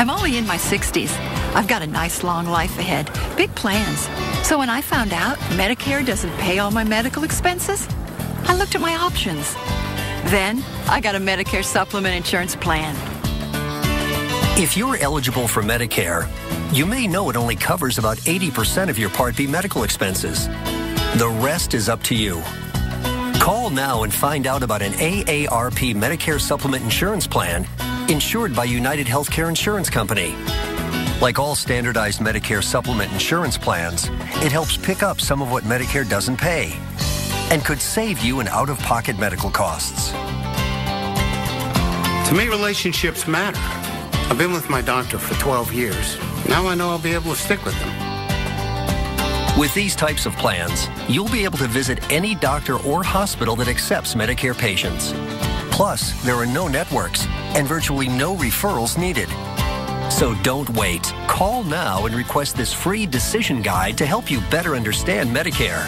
I'm only in my 60s. I've got a nice long life ahead, big plans. So when I found out Medicare doesn't pay all my medical expenses, I looked at my options. Then I got a Medicare supplement insurance plan. If you're eligible for Medicare, you may know it only covers about 80% of your Part B medical expenses. The rest is up to you. Call now and find out about an AARP Medicare Supplement Insurance Plan insured by United Healthcare Insurance Company. Like all standardized Medicare Supplement Insurance plans, it helps pick up some of what Medicare doesn't pay and could save you in out-of-pocket medical costs. To me, relationships matter. I've been with my doctor for 12 years. Now I know I'll be able to stick with him. With these types of plans, you'll be able to visit any doctor or hospital that accepts Medicare patients. Plus, there are no networks and virtually no referrals needed. So don't wait. Call now and request this free decision guide to help you better understand Medicare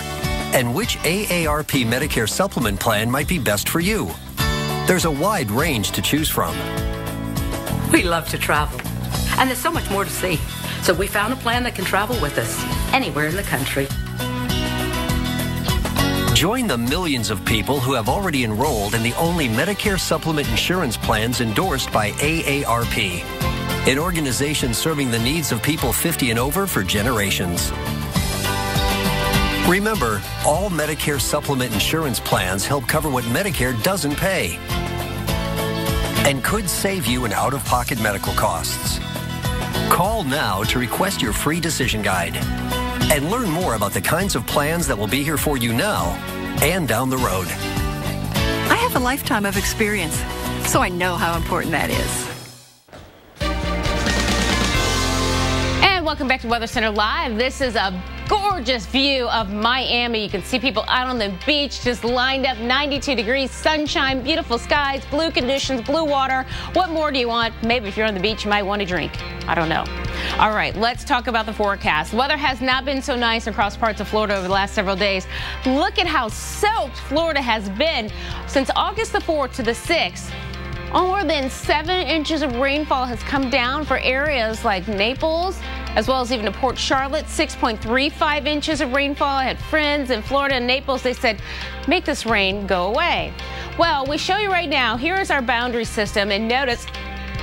and which AARP Medicare supplement plan might be best for you. There's a wide range to choose from. We love to travel, and there's so much more to see. So we found a plan that can travel with us anywhere in the country. Join the millions of people who have already enrolled in the only Medicare supplement insurance plans endorsed by AARP, an organization serving the needs of people 50 and over for generations. Remember, all Medicare supplement insurance plans help cover what Medicare doesn't pay and could save you in out-of-pocket medical costs. Call now to request your free decision guide and learn more about the kinds of plans that will be here for you now and down the road. I have a lifetime of experience, so I know how important that is. And welcome back to Weather Center Live. This is a gorgeous view of Miami. You can see people out on the beach just lined up, 92 degrees, sunshine, beautiful skies, blue conditions, blue water. What more do you want? Maybe if you're on the beach, you might want a drink. I don't know. All right, let's talk about the forecast. Weather has not been so nice across parts of Florida over the last several days. Look at how soaked Florida has been since August the 4th to the 6th. More than 7 inches of rainfall has come down for areas like Naples, as well as even to Port Charlotte. 6.35 inches of rainfall. I had friends in Florida and Naples. They said, make this rain go away. Well, we show you right now. Here is our boundary system, and notice,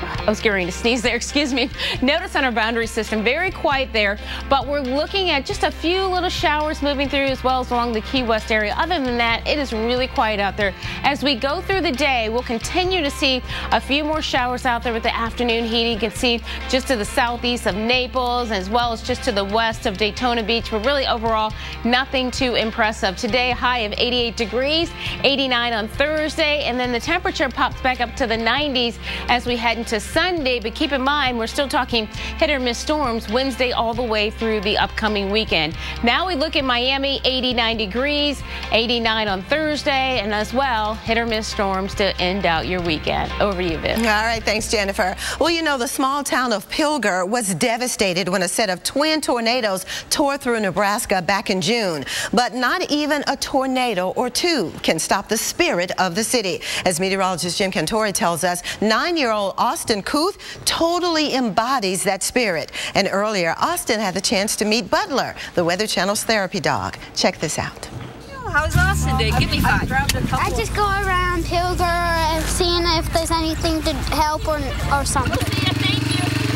I was getting ready to sneeze there, excuse me. Notice on our boundary system, very quiet there, but we're looking at just a few little showers moving through as well as along the Key West area. Other than that, it is really quiet out there. As we go through the day, we'll continue to see a few more showers out there with the afternoon heat. You can see just to the southeast of Naples as well as just to the west of Daytona Beach, but really overall, nothing too impressive. Today, a high of 88 degrees, 89 on Thursday, and then the temperature pops back up to the 90s as we head into Sunday, but keep in mind, we're still talking hit or miss storms Wednesday all the way through the upcoming weekend. Now we look at Miami, 89 degrees, 89 on Thursday, and as well, hit or miss storms to end out your weekend. Over to you, Viv. All right, thanks, Jennifer. Well, you know, the small town of Pilger was devastated when a set of twin tornadoes tore through Nebraska back in June. But not even a tornado or two can stop the spirit of the city. As meteorologist Jim Cantore tells us, 9-year-old Austin Kuth totally embodies that spirit. And earlier, Austin had the chance to meet Butler, the Weather Channel's therapy dog. Check this out. How's Austin day? Give me 5. I just go around Pilger seeing if there's anything to help or something.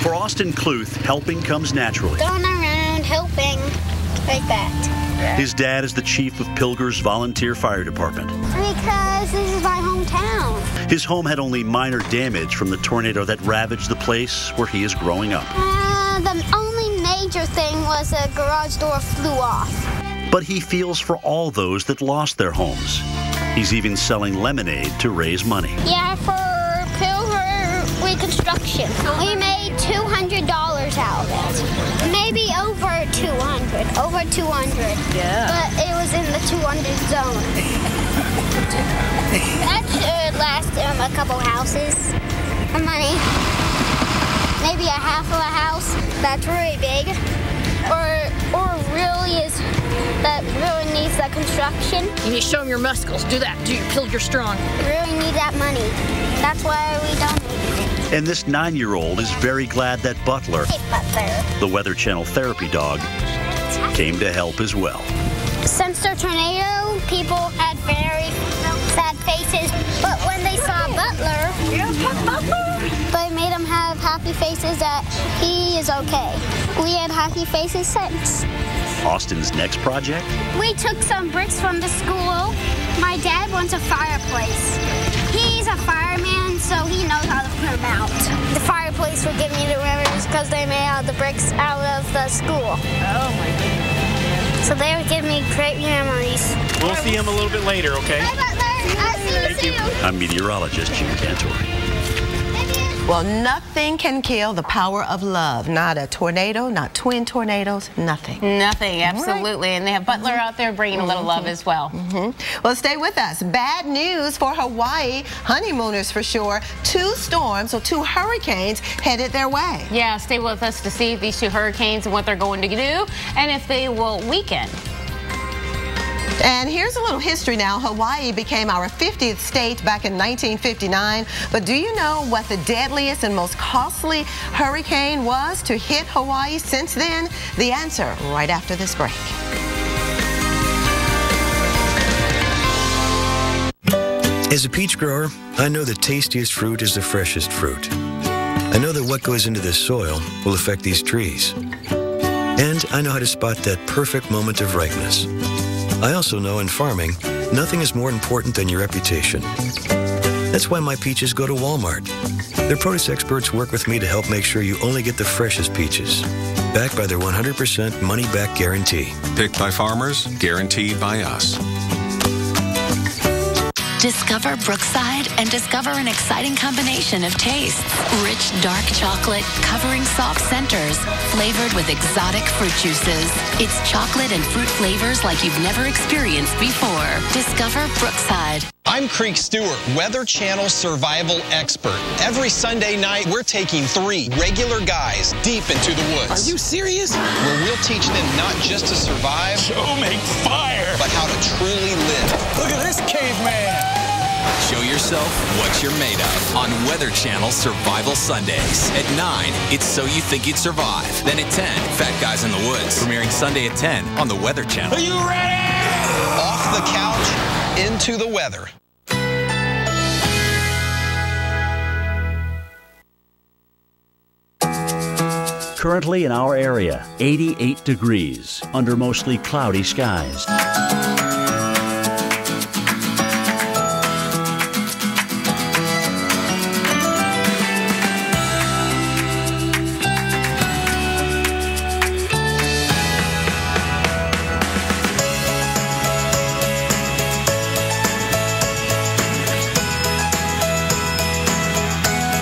For Austin Kluth, helping comes naturally. Going around helping like that. His dad is the chief of Pilger's volunteer fire department. Because this is my hometown. His home had only minor damage from the tornado that ravaged the place where he is growing up. The only major thing was a garage door flew off. But he feels for all those that lost their homes. He's even selling lemonade to raise money. Yeah, for Pilger reconstruction. We made $200 out of it. Maybe over 200. Over 200. Yeah. But it was in the 200 zone. That should last a couple houses of money. Maybe a half of a house that's really big. Or really is that really needs that construction. You need to show them your muscles. Do that. Do your Pilger strong. We really need that money. That's why we donate. And this 9-year-old is very glad that Butler, the Weather Channel therapy dog, came to help as well. Since the tornado, people had very sad faces, but when they saw Butler, they made him have happy faces that he is okay. We had happy faces since. Austin's next project? We took some bricks from the school. My dad wants a fireplace. He's a fireman, so he knows how to put them out. The fireplace would give me the memories because they made all the bricks out of the school. Oh my goodness. So they would give me great memories. We'll see him a little bit later, okay? Bye, Butler. I'll see you soon. I'm meteorologist Jim Cantor. Well, nothing can kill the power of love. Not a tornado, not twin tornadoes, nothing. Nothing, absolutely. And they have Butler out there bringing a little love as well. Well, stay with us. Bad news for Hawaii. Honeymooners for sure. 2 storms, or 2 hurricanes headed their way. Yeah, stay with us to see these 2 hurricanes and what they're going to do and if they will weaken. And here's a little history now. Hawaii became our 50th state back in 1959. But do you know what the deadliest and most costly hurricane was to hit Hawaii since then? The answer right after this break. As a peach grower, I know the tastiest fruit is the freshest fruit. I know that what goes into this soil will affect these trees. And I know how to spot that perfect moment of ripeness. I also know in farming, nothing is more important than your reputation. That's why my peaches go to Walmart. Their produce experts work with me to help make sure you only get the freshest peaches, backed by their 100% money-back guarantee. Picked by farmers, guaranteed by us. Discover Brookside and discover an exciting combination of tastes. Rich dark chocolate covering soft centers, flavored with exotic fruit juices. It's chocolate and fruit flavors like you've never experienced before. Discover Brookside. I'm Creek Stewart, Weather Channel survival expert. Every Sunday night, we're taking 3 regular guys deep into the woods. Are you serious? Where we'll teach them not just to survive, Joe makes fire, but how to truly live. Look at this caveman. Show yourself what you're made of on Weather Channel Survival Sundays. At 9, it's So You Think You'd Survive. Then at 10, Fat Guys in the Woods. Premiering Sunday at 10 on the Weather Channel. Are you ready? Off the couch, into the weather. Currently in our area, 88 degrees under mostly cloudy skies.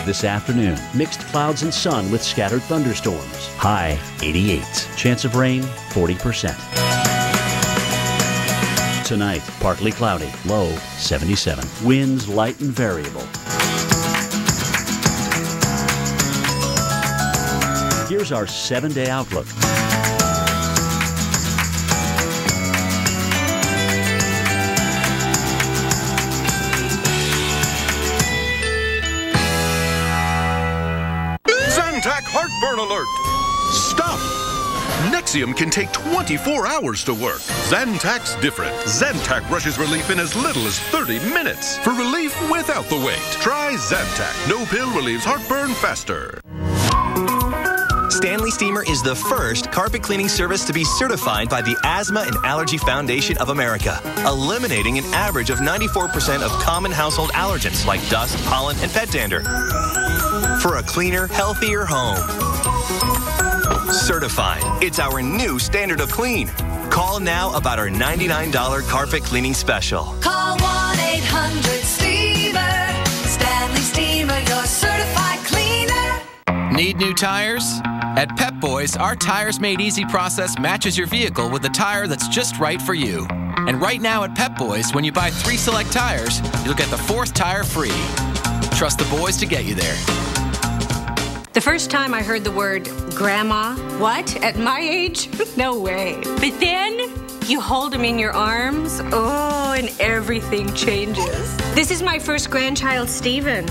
This afternoon, mixed clouds and sun with scattered thunderstorms. High 88. Chance of rain 40%. Tonight, partly cloudy. Low 77. Winds light and variable. Here's our 7-day outlook. Heartburn alert! Stop! Nexium can take 24 hours to work. Zantac's different. Zantac rushes relief in as little as 30 minutes. For relief without the wait, try Zantac. No pill relieves heartburn faster. Stanley Steamer is the first carpet cleaning service to be certified by the Asthma and Allergy Foundation of America, eliminating an average of 94% of common household allergens like dust, pollen, and pet dander. For a cleaner, healthier home. Certified. It's our new standard of clean. Call now about our $99 carpet cleaning special. Call 1-800-STEAMER. Stanley Steamer, your certified cleaner. Need new tires? At Pep Boys, our Tires Made Easy process matches your vehicle with a tire that's just right for you. And right now at Pep Boys, when you buy 3 select tires, you'll get the 4th tire free. Trust the boys to get you there. The first time I heard the word grandma, what? At my age? No way. But then you hold him in your arms, oh, and everything changes. This is my first grandchild, Steven.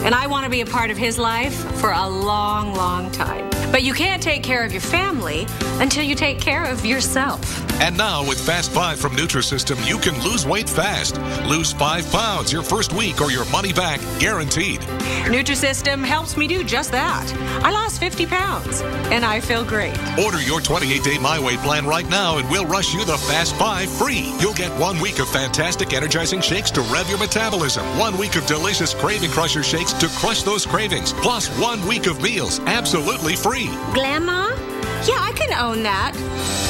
and I want to be a part of his life for a long, long time. But you can't take care of your family until you take care of yourself. And now with Fast 5 from Nutrisystem, you can lose weight fast. Lose 5 pounds your first week or your money back guaranteed. Nutrisystem helps me do just that. I lost 50 pounds, and I feel great. Order your 28-day My Weight plan right now, and we'll rush you the Fast 5 free. You'll get 1 week of fantastic energizing shakes to rev your metabolism, 1 week of delicious Craving Crusher shakes to crush those cravings, plus 1 week of meals absolutely free. Grandma? Yeah, I can own that.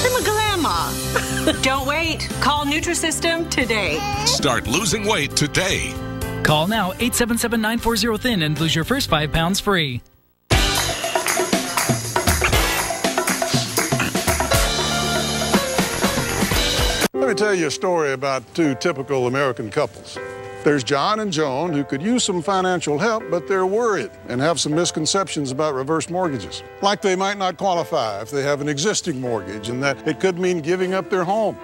I'm a grandma. Don't wait. Call Nutrisystem today. Start losing weight today. Call now 877-940-THIN and lose your first 5 pounds free. Let me tell you a story about 2 typical American couples. There's John and Joan, who could use some financial help, but they're worried and have some misconceptions about reverse mortgages. Like they might not qualify if they have an existing mortgage and that it could mean giving up their home.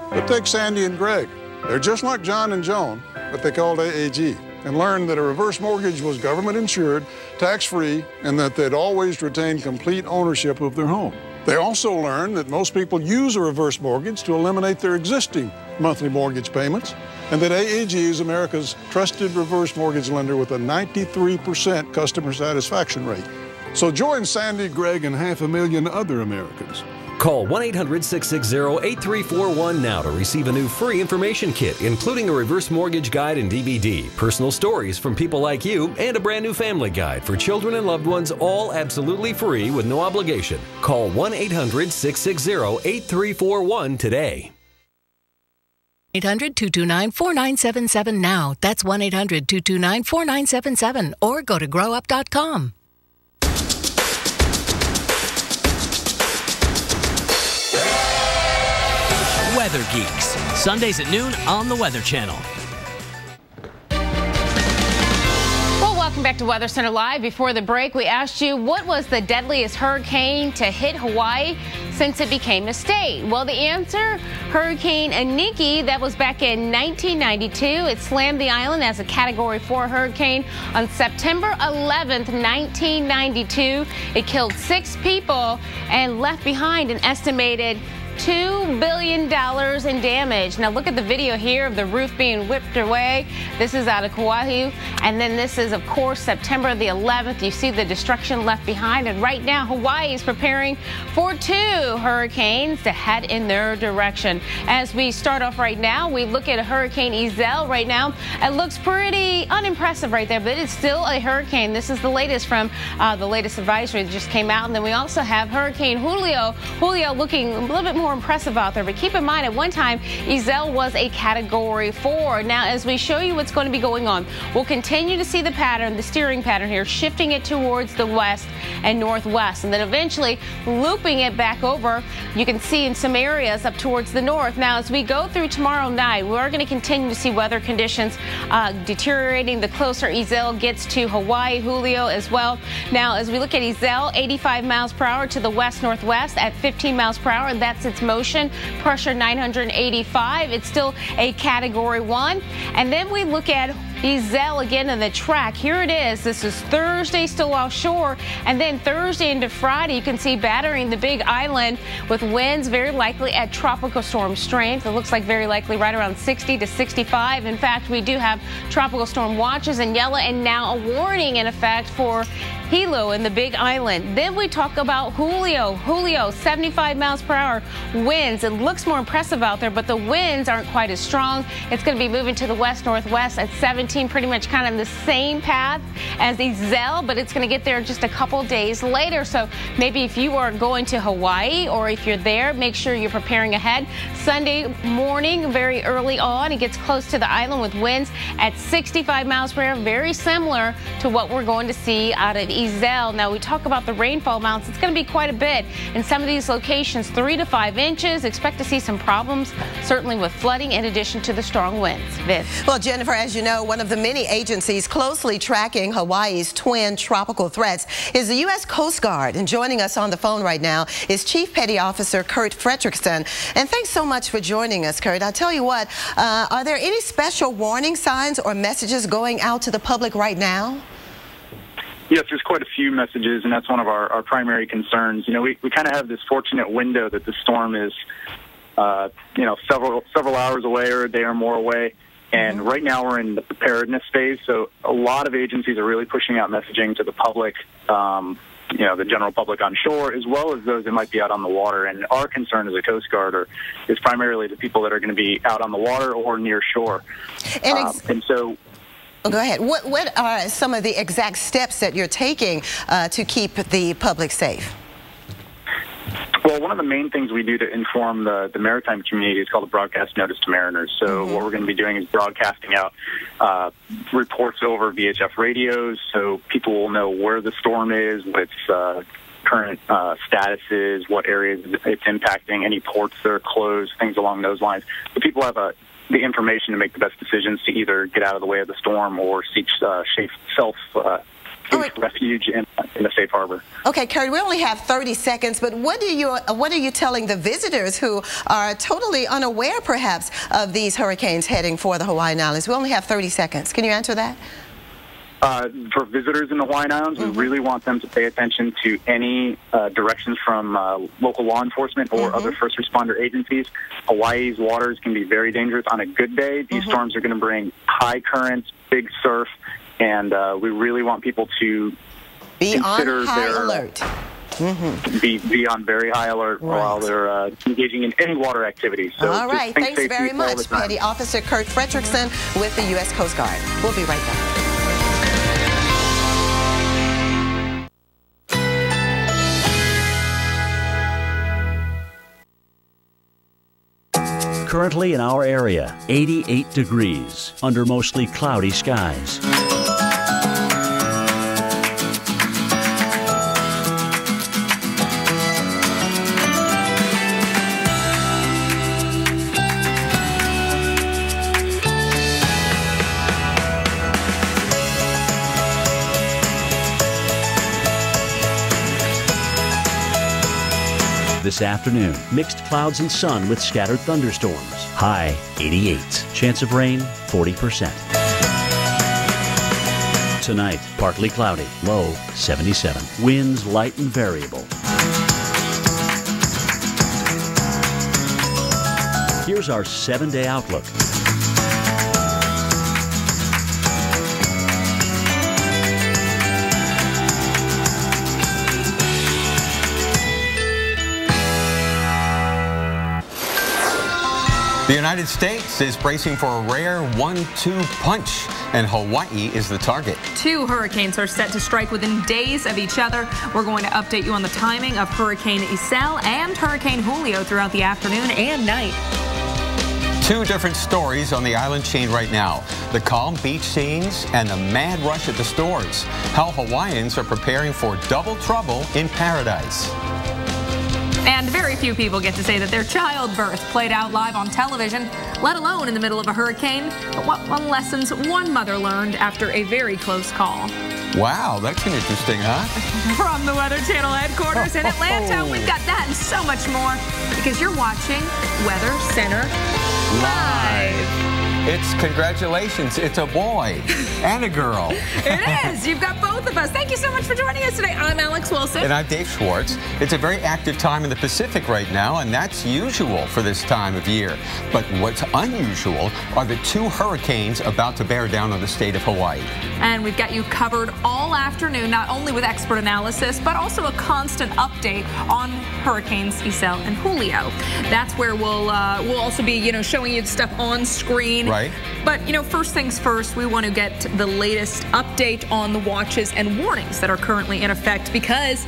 But take Sandy and Greg. They're just like John and Joan, but they called AAG and learned that a reverse mortgage was government insured, tax-free, and that they'd always retain complete ownership of their home. They also learned that most people use a reverse mortgage to eliminate their existing monthly mortgage payments, and that AAG is America's trusted reverse mortgage lender with a 93% customer satisfaction rate. So join Sandy, Greg, and 500,000 other Americans. Call 1-800-660-8341 now to receive a new free information kit, including a reverse mortgage guide and DVD, personal stories from people like you, and a brand new family guide for children and loved ones, all absolutely free with no obligation. Call 1-800-660-8341 today. 800-229-4977 now. That's 1-800-229-4977 or go to growup.com. Weather Geeks, Sundays at noon on the Weather Channel. Well, welcome back to Weather Center Live. Before the break, we asked you what was the deadliest hurricane to hit Hawaii since it became a state. Well, the answer, Hurricane Iniki. That was back in 1992. It slammed the island as a Category 4 hurricane on September 11th, 1992. It killed 6 people and left behind an estimated $2 billion in damage. Now look at the video here of the roof being whipped away. This is out of Kauai. And then this is, of course, September the 11th. You see the destruction left behind. And right now, Hawaii is preparing for 2 hurricanes to head in their direction. As we start off right now, we look at a Hurricane Iselle right now. It looks pretty unimpressive right there, but it's still a hurricane. This is the latest from the latest advisory that just came out. And then we also have Hurricane Julio. Julio looking a little bit more impressive out there, but keep in mind at one time Iselle was a Category 4. Now as we show you what's going to be going on, we'll continue to see the pattern, the steering pattern here, shifting it towards the west and northwest, and then eventually looping it back over. You can see in some areas up towards the north. Now as we go through tomorrow night, we're going to continue to see weather conditions deteriorating the closer Iselle gets to Hawaii. Julio as well. Now as we look at Iselle, 85 miles per hour to the west northwest at 15 miles per hour. That's its motion. Pressure 985. It's still a Category 1. And then we look at Iselle again in the track. Here it is. This is Thursday still offshore, and then Thursday into Friday you can see battering the Big Island with winds very likely at tropical storm strength. It looks like very likely right around 60 to 65. In fact, we do have tropical storm watches in yellow and now a warning in effect for Hilo in the Big Island. Then we talk about Julio. Julio, 75 miles per hour winds. It looks more impressive out there, but the winds aren't quite as strong. It's going to be moving to the west-northwest at 17, pretty much kind of the same path as Iselle, but it's going to get there just a couple days later. So maybe if you are going to Hawaii or if you're there, make sure you're preparing ahead. Sunday morning, very early on, it gets close to the island with winds at 65 miles per hour, very similar to what we're going to see out of Iselle. Now we talk about the rainfall amounts. It's going to be quite a bit in some of these locations, 3 to 5 inches. Expect to see some problems, certainly with flooding in addition to the strong winds. Viv. Well, Jennifer, as you know, one of the many agencies closely tracking Hawaii's twin tropical threats is the U.S. Coast Guard. And joining us on the phone right now is Chief Petty Officer Kurt Fredrickson. And thanks so much for joining us, Kurt. I tell you what, are there any special warning signs or messages going out to the public right now? Yes, there's quite a few messages, and that's one of our primary concerns. You know, we kind of have this fortunate window that the storm is, you know, several hours away or a day or more away. And right now we're in the preparedness phase, so a lot of agencies are really pushing out messaging to the public, you know, the general public on shore, as well as those that might be out on the water. And our concern as a Coast Guard is primarily the people that are going to be out on the water or near shore. And so... Oh, go ahead. What are some of the exact steps that you're taking to keep the public safe? Well, one of the main things we do to inform the maritime community is called a broadcast notice to mariners. So what we're going to be doing is broadcasting out reports over VHF radios so people will know where the storm is, what its current status is, what areas it's impacting, any ports that are closed, things along those lines. So people have the information to make the best decisions to either get out of the way of the storm or seek refuge in the safe harbor. Okay, Kurt, we only have 30 seconds, but what are you telling the visitors who are totally unaware, perhaps, of these hurricanes heading for the Hawaiian Islands? We only have 30 seconds. Can you answer that? For visitors in the Hawaiian Islands, we really want them to pay attention to any directions from local law enforcement or other first responder agencies. Hawaii's waters can be very dangerous. On a good day, these storms are going to bring high currents, big surf, and we really want people to consider on high alert. Be on very high alert while they're engaging in any water activities. So all right, thanks very much, Petty Officer Kurt Fredrickson with the U.S. Coast Guard. We'll be right back. Currently in our area, 88 degrees under mostly cloudy skies. This afternoon, mixed clouds and sun with scattered thunderstorms. High 88. Chance of rain 40%. Tonight, partly cloudy. Low 77. Winds light and variable. Here's our 7-day outlook. The United States is bracing for a rare 1-2 punch, and Hawaii is the target. 2 hurricanes are set to strike within days of each other. We're going to update you on the timing of Hurricane Iselle and Hurricane Julio throughout the afternoon and night. 2 different stories on the island chain right now. The calm beach scenes and the mad rush at the stores. How Hawaiians are preparing for double trouble in paradise. And very few people get to say that their childbirth played out live on television, let alone in the middle of a hurricane. But what lessons one mother learned after a very close call. Wow, that's interesting, huh? From the Weather Channel headquarters in Atlanta, we've got that and so much more because you're watching Weather Center Live. It's congratulations. It's a boy and a girl. It is. You've got both of us. Thank you so much for joining us today. I'm Alex Wilson. And I'm Dave Schwartz. It's a very active time in the Pacific right now, and that's usual for this time of year. But what's unusual are the 2 hurricanes about to bear down on the state of Hawaii. And we've got you covered all afternoon, not only with expert analysis, but also a constant update on Hurricanes Iselle and Julio. That's where we'll also be, showing you the stuff on screen. Right. But, first things first, we want to get the latest update on the watches and warnings that are currently in effect because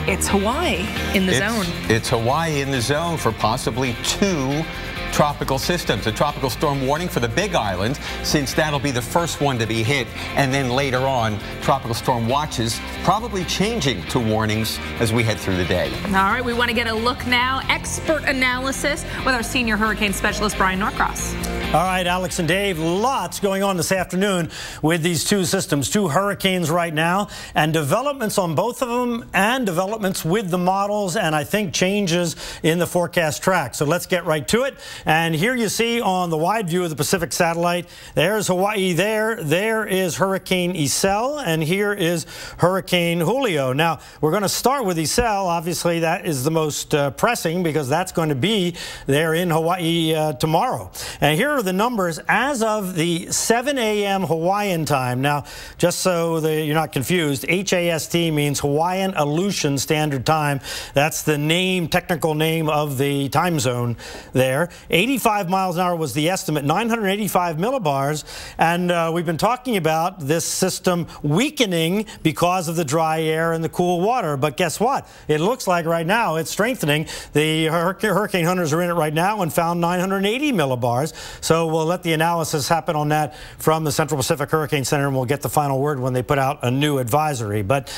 it's Hawaii in the zone. It's Hawaii in the zone for possibly 2 tropical systems. A tropical storm warning for the Big Island, since that'll be the first one to be hit, and then later on, tropical storm watches probably changing to warnings as we head through the day. All right, we want to get a look now, expert analysis with our senior hurricane specialist, Brian Norcross. All right, Alex and Dave, lots going on this afternoon with these two systems, two hurricanes right now, and developments on both of them and developments with the models and I think changes in the forecast track. So let's get right to it. And here you see on the wide view of the Pacific satellite, there's Hawaii there is Hurricane Iselle, and here is Hurricane Julio. Now, we're going to start with Iselle. Obviously, that is the most pressing because that's going to be there in Hawaii tomorrow. And here are the numbers as of the 7 a.m. Hawaiian time. Now, just so that you're not confused, HAST means Hawaiian Aleutian Standard Time. That's the name, technical name of the time zone there. 85 miles an hour was the estimate, 985 millibars. And we've been talking about this system weakening because of the dry air and the cool water. But guess what? It looks like right now it's strengthening. The hurricane hunters are in it right now and found 980 millibars. So we'll let the analysis happen on that from the Central Pacific Hurricane Center, and we'll get the final word when they put out a new advisory. But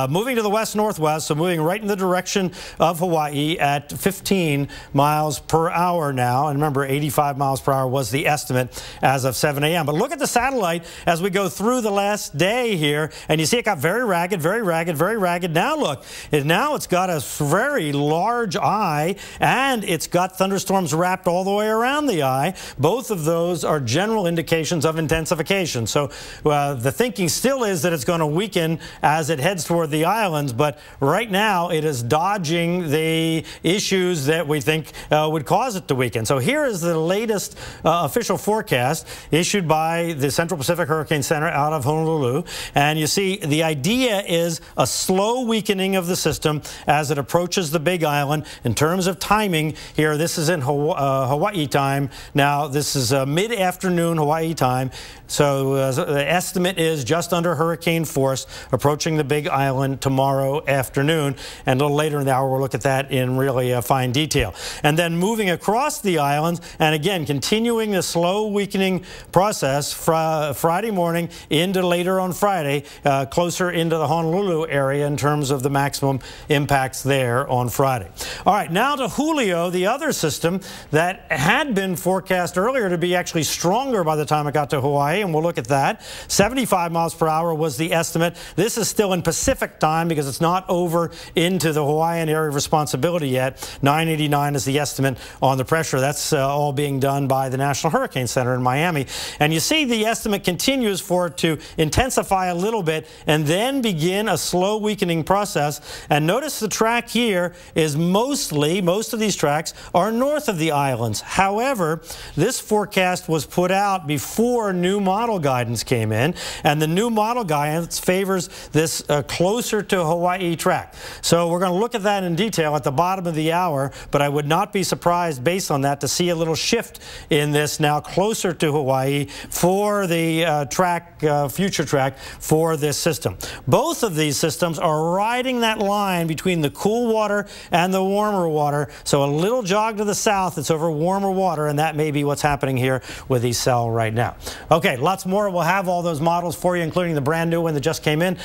moving to the west-northwest, so moving right in the direction of Hawaii at 15 miles per hour now. And remember, 85 miles per hour was the estimate as of 7 a.m. But look at the satellite as we go through the last day here, and you see it got very ragged, very ragged, very ragged. Now look, now it's got a very large eye, and it's got thunderstorms wrapped all the way around the eye. Both of those are general indications of intensification. So the thinking still is that it's going to weaken as it heads toward the islands, but right now it is dodging the issues that we think would cause it to weaken. So here is the latest official forecast issued by the Central Pacific Hurricane Center out of Honolulu. And you see the idea is a slow weakening of the system as it approaches the Big Island. In terms of timing here, this is in Hawaii time. Now, this is mid-afternoon Hawaii time, so the estimate is just under hurricane force approaching the Big Island tomorrow afternoon, and a little later in the hour we'll look at that in really fine detail. And then moving across the islands, and again continuing the slow weakening process Friday morning into later on Friday, closer into the Honolulu area in terms of the maximum impacts there on Friday. All right, now to Julio, the other system that had been forecast earlier to be actually stronger by the time it got to Hawaii, and we'll look at that. 75 miles per hour was the estimate. This is still in Pacific time because it's not over into the Hawaiian area of responsibility yet. 989 is the estimate on the pressure. That's all being done by the National Hurricane Center in Miami. And you see the estimate continues for it to intensify a little bit and then begin a slow weakening process. And notice the track here is most of these tracks are north of the islands. However, this forecast was put out before new model guidance came in, and the new model guidance favors this closer to Hawaii track. So we're going to look at that in detail at the bottom of the hour, but I would not be surprised based on that to see a little shift in this now closer to Hawaii for the future track for this system. Both of these systems are riding that line between the cool water and the warmer water, so a little jog to the south, it's over warmer water, and that may be what's happening here with Iselle right now. Okay, lots more. We'll have all those models for you, including the brand new one that just came in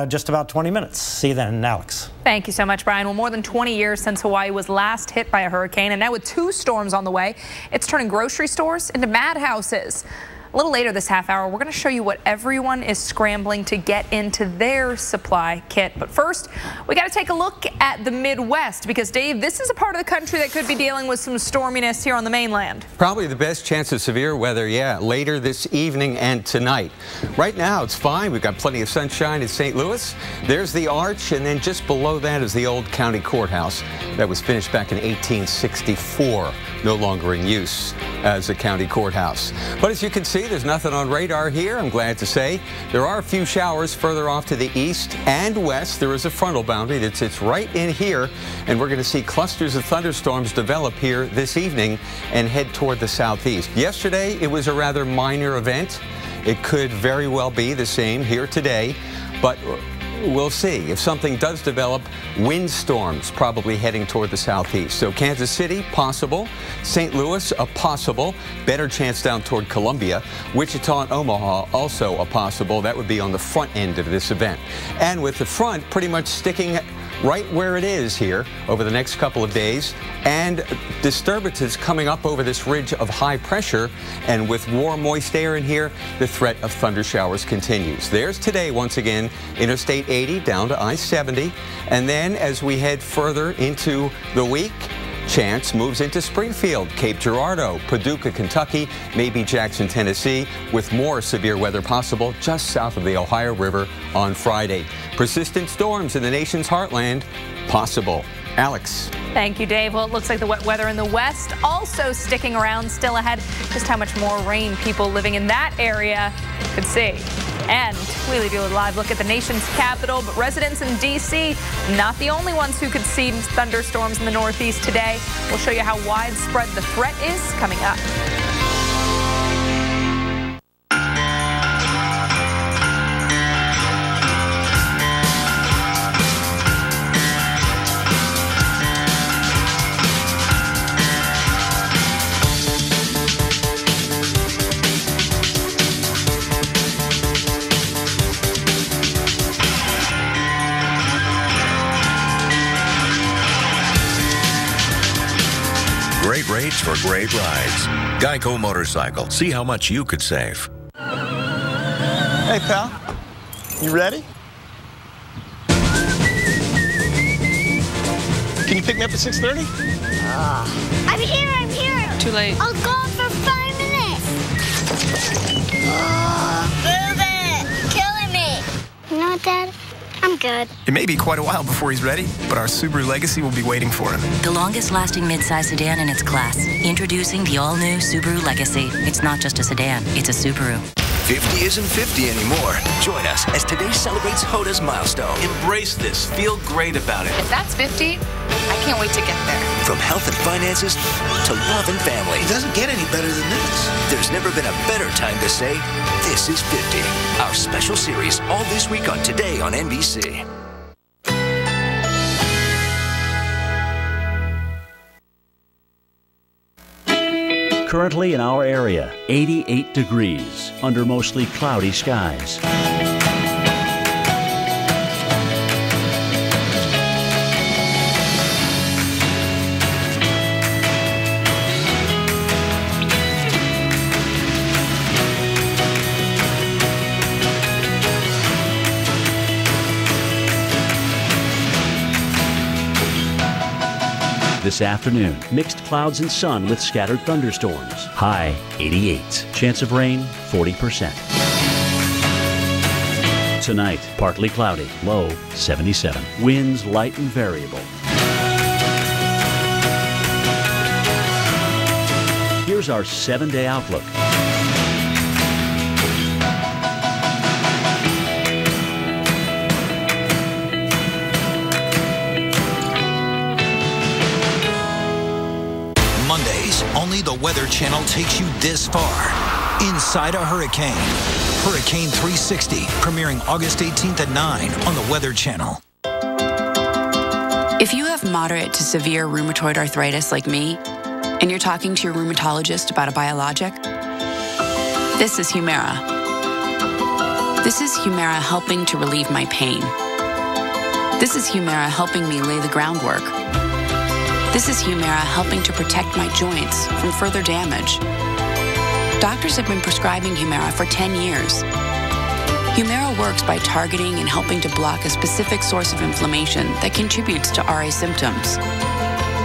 just about 20 minutes. See you then, Alex. Thank you so much, Brian. Well, more than 20 years since Hawaii was last hit by a hurricane, and now with two storms on the way, it's turning grocery stores into madhouses. A little later this half hour, we're going to show you what everyone is scrambling to get into their supply kit. But first, we got to take a look at the Midwest because, Dave, this is a part of the country that could be dealing with some storminess here on the mainland. Probably the best chance of severe weather, yeah, later this evening and tonight. Right now, it's fine. We've got plenty of sunshine in St. Louis. There's the Arch, and then just below that is the old county courthouse that was finished back in 1864, no longer in use as a county courthouse. But as you can see, there's nothing on radar here, I'm glad to say. There are a few showers further off to the east and west. There is a frontal boundary that sits right in here, and we're going to see clusters of thunderstorms develop here this evening and head toward the southeast. Yesterday, it was a rather minor event. It could very well be the same here today, but we'll see. If something does develop, windstorms probably heading toward the southeast. So Kansas City, possible. St. Louis, a possible. Better chance down toward Columbia. Wichita and Omaha, also a possible. That would be on the front end of this event. And with the front pretty much sticking right where it is here over the next couple of days, and disturbances coming up over this ridge of high pressure. And with warm, moist air in here, the threat of thunder showers continues. There's today, once again, Interstate 80 down to I-70. And then as we head further into the week, chance moves into Springfield, Cape Girardeau, Paducah, Kentucky, maybe Jackson, Tennessee, with more severe weather possible just south of the Ohio River on Friday. Persistent storms in the nation's heartland possible. Alex. Thank you, Dave. Well, it looks like the wet weather in the west also sticking around, still ahead. Just how much more rain people living in that area could see. And we leave you with a live look at the nation's capital, but residents in D.C. not the only ones who could see thunderstorms in the Northeast today. We'll show you how widespread the threat is coming up. Great rates for great rides. Geico Motorcycle. See how much you could save. Hey, pal. You ready? Can you pick me up at 6:30? I'm here. Too late. I'll go for 5 minutes. Move it. Killing me. You know what, Dad? I'm good. It may be quite a while before he's ready, but our Subaru Legacy will be waiting for him. The longest-lasting midsize sedan in its class. Introducing the all-new Subaru Legacy. It's not just a sedan, it's a Subaru. 50 isn't 50 anymore. Join us as today celebrates Hoda's milestone. Embrace this. Feel great about it. If that's 50, I can't wait to get there. From health and finances to love and family. It doesn't get any better than this. There's never been a better time to say, this is 50. Our special series all this week on Today on NBC. Currently in our area, 88 degrees under mostly cloudy skies. This afternoon, mixed clouds and sun with scattered thunderstorms. High 88. Chance of rain 40%. Tonight, partly cloudy. Low 77. Winds light and variable. Here's our 7-day outlook. Only the Weather Channel takes you this far. Inside a hurricane. Hurricane 360, premiering August 18th at 9 on the Weather Channel. If you have moderate to severe rheumatoid arthritis like me, and you're talking to your rheumatologist about a biologic, this is Humira. This is Humira helping to relieve my pain. This is Humira helping me lay the groundwork. This is Humira helping to protect my joints from further damage. Doctors have been prescribing Humira for 10 years. Humira works by targeting and helping to block a specific source of inflammation that contributes to RA symptoms.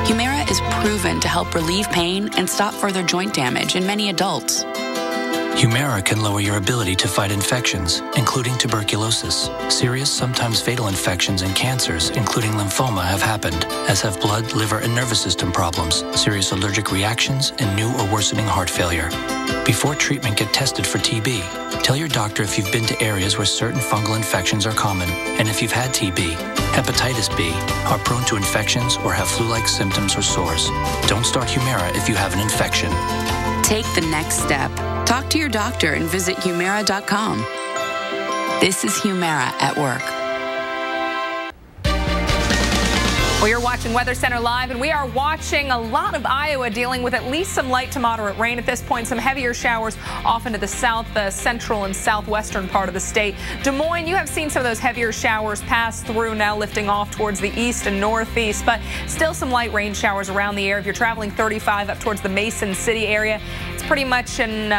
Humira is proven to help relieve pain and stop further joint damage in many adults. Humira can lower your ability to fight infections, including tuberculosis. Serious, sometimes fatal infections and cancers, including lymphoma, have happened, as have blood, liver, and nervous system problems, serious allergic reactions, and new or worsening heart failure. Before treatment, get tested for TB. Tell your doctor if you've been to areas where certain fungal infections are common, and if you've had TB, hepatitis B, are prone to infections, or have flu-like symptoms or sores. Don't start Humira if you have an infection. Take the next step. Talk to your doctor and visit Humira.com. This is Humira at work. Well, you're watching Weather Center Live, and we are watching a lot of Iowa dealing with at least some light to moderate rain at this point. Some heavier showers off into the south, central, and southwestern part of the state. Des Moines, you have seen some of those heavier showers pass through, now lifting off towards the east and northeast, but still some light rain showers around the air. If you're traveling 35 up towards the Mason City area, it's pretty much in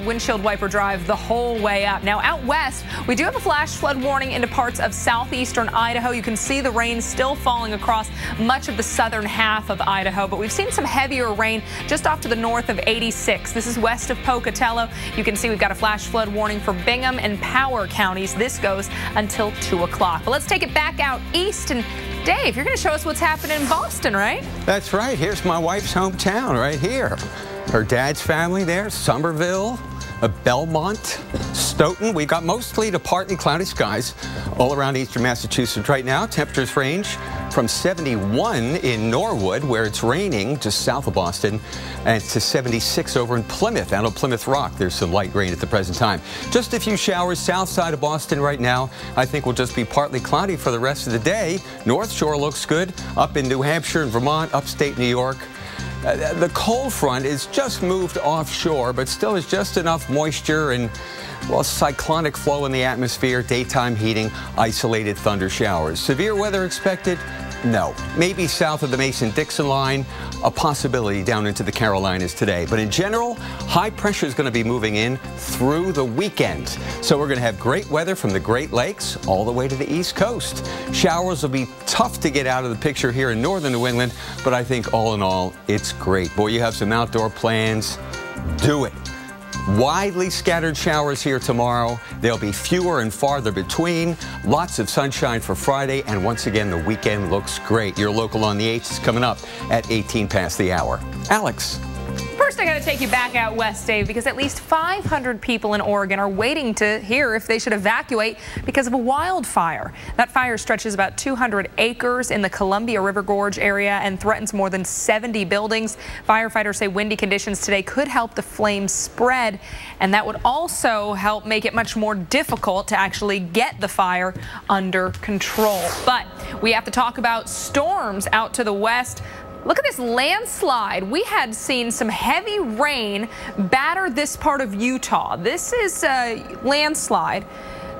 windshield wiper drive the whole way up. Now, out west, we do have a flash flood warning into parts of southeastern Idaho. You can see the rain still falling across much of the southern half of Idaho, but we've seen some heavier rain just off to the north of 86. This is west of Pocatello. You can see we've got a flash flood warning for Bingham and Power counties. This goes until 2 o'clock. But let's take it back out east. And Dave, you're going to show us what's happening in Boston, right? That's right. Here's my wife's hometown right here. Her dad's family there, Somerville, Belmont, Stoughton. We got mostly to partly cloudy skies all around eastern Massachusetts right now. Temperatures range from 71 in Norwood, where it's raining just south of Boston, and to 76 over in Plymouth. Out of Plymouth Rock, there's some light rain at the present time. Just a few showers south side of Boston right now. I think will just be partly cloudy for the rest of the day. North Shore looks good. Up in New Hampshire and Vermont, upstate New York. The cold front is just moved offshore, but still is just enough moisture and, well, cyclonic flow in the atmosphere, daytime heating, isolated thunder showers. Severe weather expected? No. Maybe south of the Mason-Dixon line, a possibility down into the Carolinas today. But in general, high pressure is going to be moving in through the weekend. So we're going to have great weather from the Great Lakes all the way to the East Coast. Showers will be tough to get out of the picture here in northern New England, but I think all in all, it's great. Boy, you have some outdoor plans, do it. Widely scattered showers here tomorrow. There'll be fewer and farther between. Lots of sunshine for Friday, and once again, the weekend looks great. Your local on the 8th is coming up at 18 past the hour. Alex. First, I got to take you back out west, Dave, because at least 500 people in Oregon are waiting to hear if they should evacuate because of a wildfire. That fire stretches about 200 acres in the Columbia River Gorge area and threatens more than 70 buildings. Firefighters say windy conditions today could help the flames spread, and that would also help make it much more difficult to actually get the fire under control. But we have to talk about storms out to the west. Look at this landslide. We had seen some heavy rain batter this part of Utah. This is a landslide.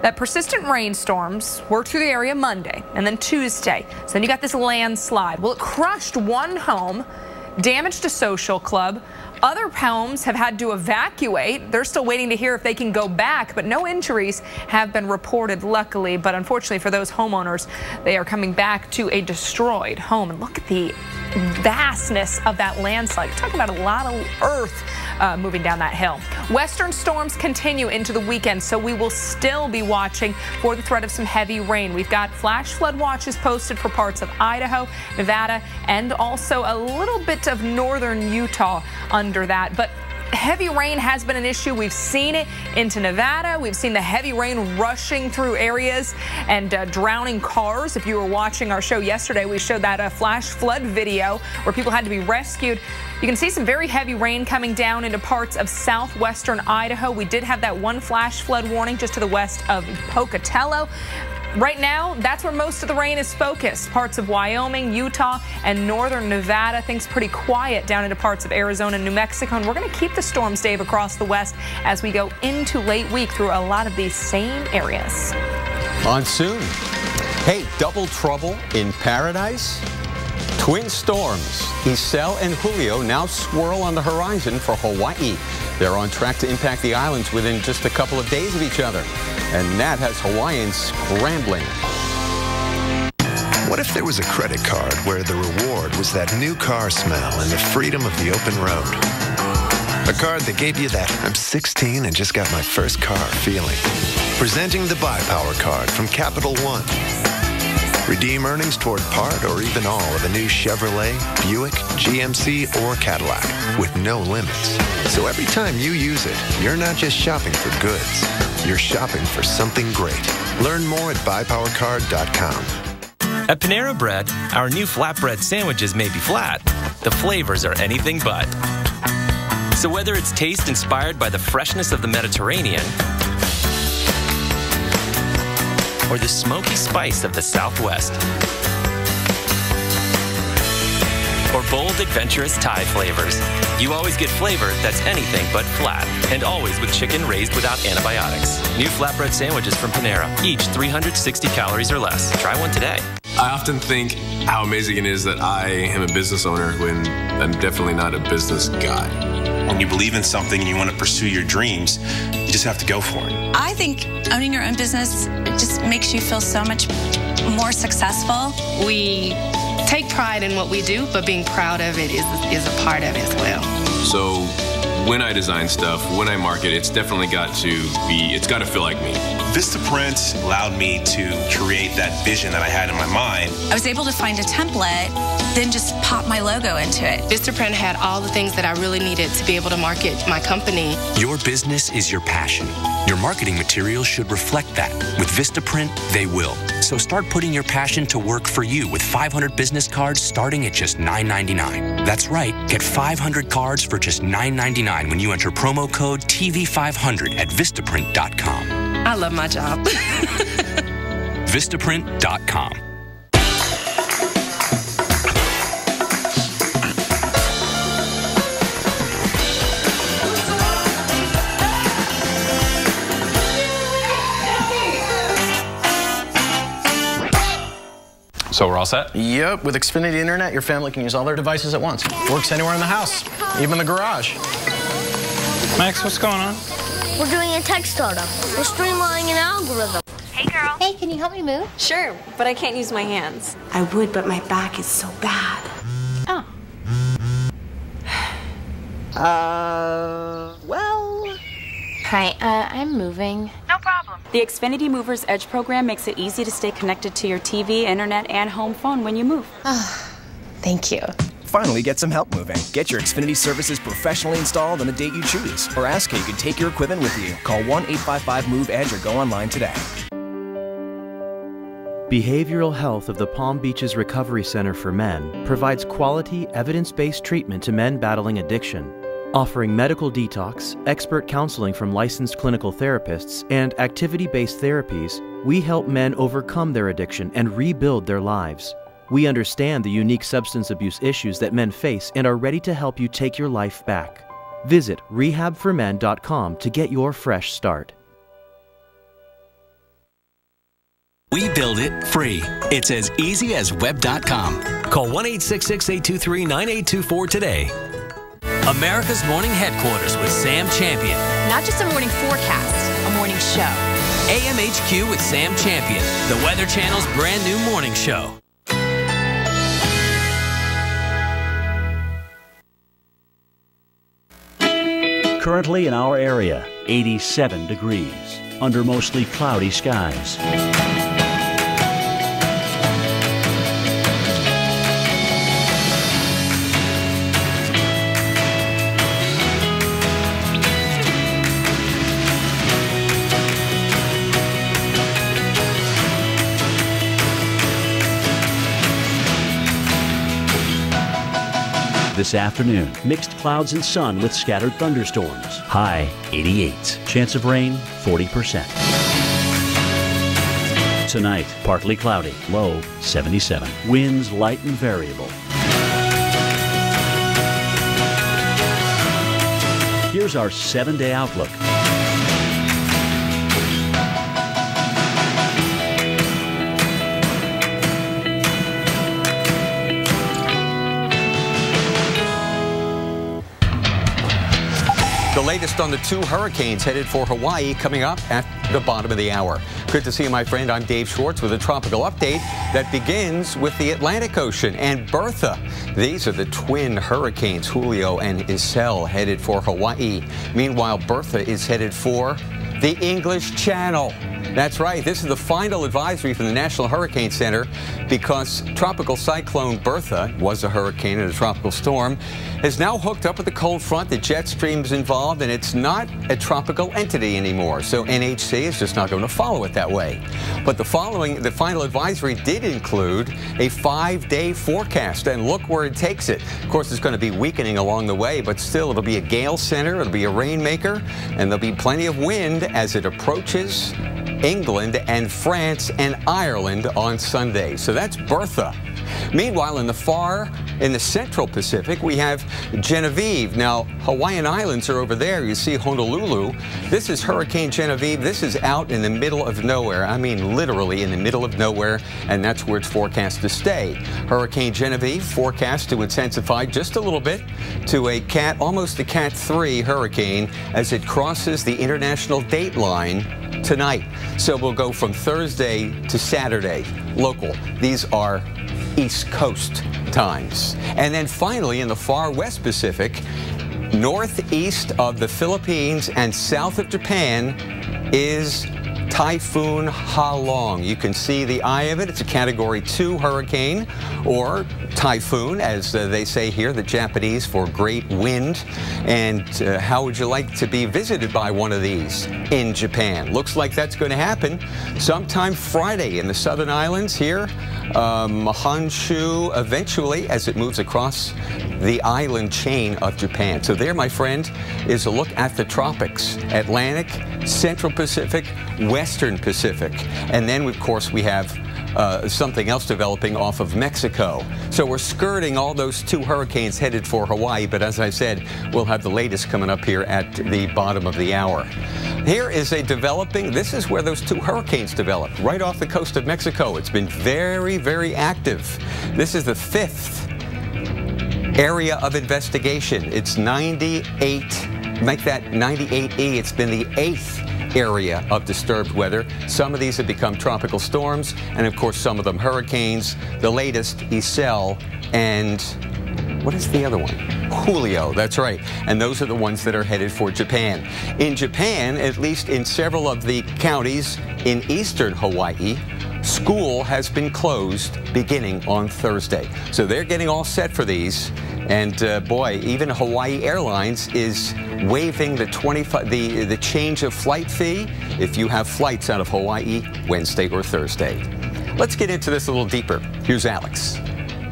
That persistent rainstorms worked through the area Monday and then Tuesday. So then you got this landslide. Well, it crushed one home, damaged a social club. Other homes have had to evacuate. They're still waiting to hear if they can go back, but no injuries have been reported, luckily. But unfortunately for those homeowners, they are coming back to a destroyed home. And look at the vastness of that landslide. You're talking about a lot of earth moving down that hill. Western storms continue into the weekend, so we will still be watching for the threat of some heavy rain. We've got flash flood watches posted for parts of Idaho, Nevada, and also a little bit of northern Utah under that. But heavy rain has been an issue. We've seen it into Nevada. We've seen the heavy rain rushing through areas and drowning cars. If you were watching our show yesterday, we showed that flash flood video where people had to be rescued. You can see some very heavy rain coming down into parts of southwestern Idaho. We did have that one flash flood warning just to the west of Pocatello. Right now, that's where most of the rain is focused. Parts of Wyoming, Utah, and northern Nevada. Things pretty quiet down into parts of Arizona and New Mexico. And we're going to keep the storms, Dave, across the west as we go into late week through a lot of these same areas. On soon. Hey, double trouble in paradise? Twin storms, Isel and Julio, now swirl on the horizon for Hawaii. They're on track to impact the islands within just a couple of days of each other. And that has Hawaiians scrambling. What if there was a credit card where the reward was that new car smell and the freedom of the open road? A card that gave you that I'm 16 and just got my first car feeling. Presenting the Buy Power card from Capital One. Redeem earnings toward part or even all of a new Chevrolet, Buick, GMC, or Cadillac with no limits. So every time you use it, you're not just shopping for goods. You're shopping for something great. Learn more at buypowercard.com. At Panera Bread, our new flatbread sandwiches may be flat. The flavors are anything but. So whether it's taste inspired by the freshness of the Mediterranean or the smoky spice of the Southwest, or bold, adventurous Thai flavors. You always get flavor that's anything but flat, and always with chicken raised without antibiotics. New flatbread sandwiches from Panera, each 360 calories or less. Try one today. I often think how amazing it is that I am a business owner when I'm definitely not a business guy. When you believe in something and you want to pursue your dreams, you just have to go for it. I think owning your own business just makes you feel so much more successful. We take pride in what we do, but being proud of it is a part of it as well. So when I design stuff, when I market, it's definitely got to feel like me. Vistaprint allowed me to create that vision that I had in my mind. I was able to find a template, then just pop my logo into it. Vistaprint had all the things that I really needed to be able to market my company. Your business is your passion. Your marketing materials should reflect that. With Vistaprint, they will. So start putting your passion to work for you with 500 business cards starting at just $9.99. That's right, get 500 cards for just $9.99 when you enter promo code TV500 at Vistaprint.com. I love my job. Vistaprint.com. So we're all set? Yep, with Xfinity Internet, your family can use all their devices at once. Works anywhere in the house, even the garage. Max, what's going on? We're doing a tech startup. We're streamlining an algorithm. Hey, girl. Hey, can you help me move? Sure, but I can't use my hands. I would, but my back is so bad. Oh. Well. Hi, I'm moving. No problem. The Xfinity Movers Edge program makes it easy to stay connected to your TV, internet, and home phone when you move. Thank you. Finally get some help moving. Get your Xfinity services professionally installed on the date you choose, or ask how you can take your equipment with you. Call 1-855-MOVE-EDGE or go online today. Behavioral Health of the Palm Beaches Recovery Center for Men provides quality, evidence-based treatment to men battling addiction. Offering medical detox, expert counseling from licensed clinical therapists, and activity-based therapies, we help men overcome their addiction and rebuild their lives. We understand the unique substance abuse issues that men face and are ready to help you take your life back. Visit rehabformen.com to get your fresh start. We build it free. It's as easy as web.com. Call 1-866-823-9824 today. America's Morning Headquarters with Sam Champion. Not just a morning forecast, a morning show. AMHQ with Sam Champion, the Weather Channel's brand new morning show. Currently in our area, 87 degrees, under mostly cloudy skies. This afternoon, mixed clouds and sun with scattered thunderstorms. High 88. Chance of rain 40%. Tonight, partly cloudy. Low 77. Winds light and variable. Here's our 7-day outlook. The latest on the 2 hurricanes headed for Hawaii coming up at the bottom of the hour. Good to see you, my friend. I'm Dave Schwartz with a tropical update that begins with the Atlantic Ocean and Bertha. These are the twin hurricanes, Julio and Iselle, headed for Hawaii. Meanwhile, Bertha is headed for the English Channel. That's right. This is the final advisory from the National Hurricane Center because Tropical Cyclone Bertha was a hurricane and a tropical storm, is now hooked up with the cold front. The jet stream's involved, and it's not a tropical entity anymore. So NHC is just not going to follow it that way. But the final advisory did include a 5-day forecast, and look where it takes it. Of course, it's going to be weakening along the way, but still, it'll be a gale center, it'll be a rainmaker, and there'll be plenty of wind as it approaches England and France and Ireland on Sunday. So that's Bertha. Meanwhile, in the central Pacific, we have Genevieve. Now, Hawaiian Islands are over there. You see Honolulu. This is Hurricane Genevieve. This is out in the middle of nowhere. I mean, literally in the middle of nowhere, and that's where it's forecast to stay. Hurricane Genevieve forecast to intensify just a little bit to almost a Cat 3 hurricane as it crosses the international date line tonight. So we'll go from Thursday to Saturday local. These are East Coast times. And then finally in the far West Pacific, northeast of the Philippines and south of Japan is Typhoon Ha-Long. You can see the eye of it. It's a Category 2 hurricane, or typhoon, as they say here, the Japanese for great wind. And how would you like to be visited by one of these in Japan? Looks like that's going to happen sometime Friday in the Southern Islands here. Honshu eventually as it moves across the island chain of Japan. So there, my friend, is a look at the tropics: Atlantic, Central Pacific, Western Pacific. And then, of course, we have something else developing off of Mexico. So we're skirting all those 2 hurricanes headed for Hawaii. But as I said, we'll have the latest coming up here at the bottom of the hour. Here is this is where those 2 hurricanes developed, right off the coast of Mexico. It's been very, very active. This is the 5th area of investigation. It's 98, make that 98E. It's been the 8th area of disturbed weather. Some of these have become tropical storms, and of course some of them hurricanes. The latest, Isel, and what is the other one? Julio, that's right. And those are the ones that are headed for Japan. In Japan, at least in several of the counties in eastern Hawaii, school has been closed beginning on Thursday. So they're getting all set for these. And boy, even Hawaii Airlines is waiving the change of flight fee if you have flights out of Hawaii Wednesday or Thursday. Let's get into this a little deeper. Here's Alex.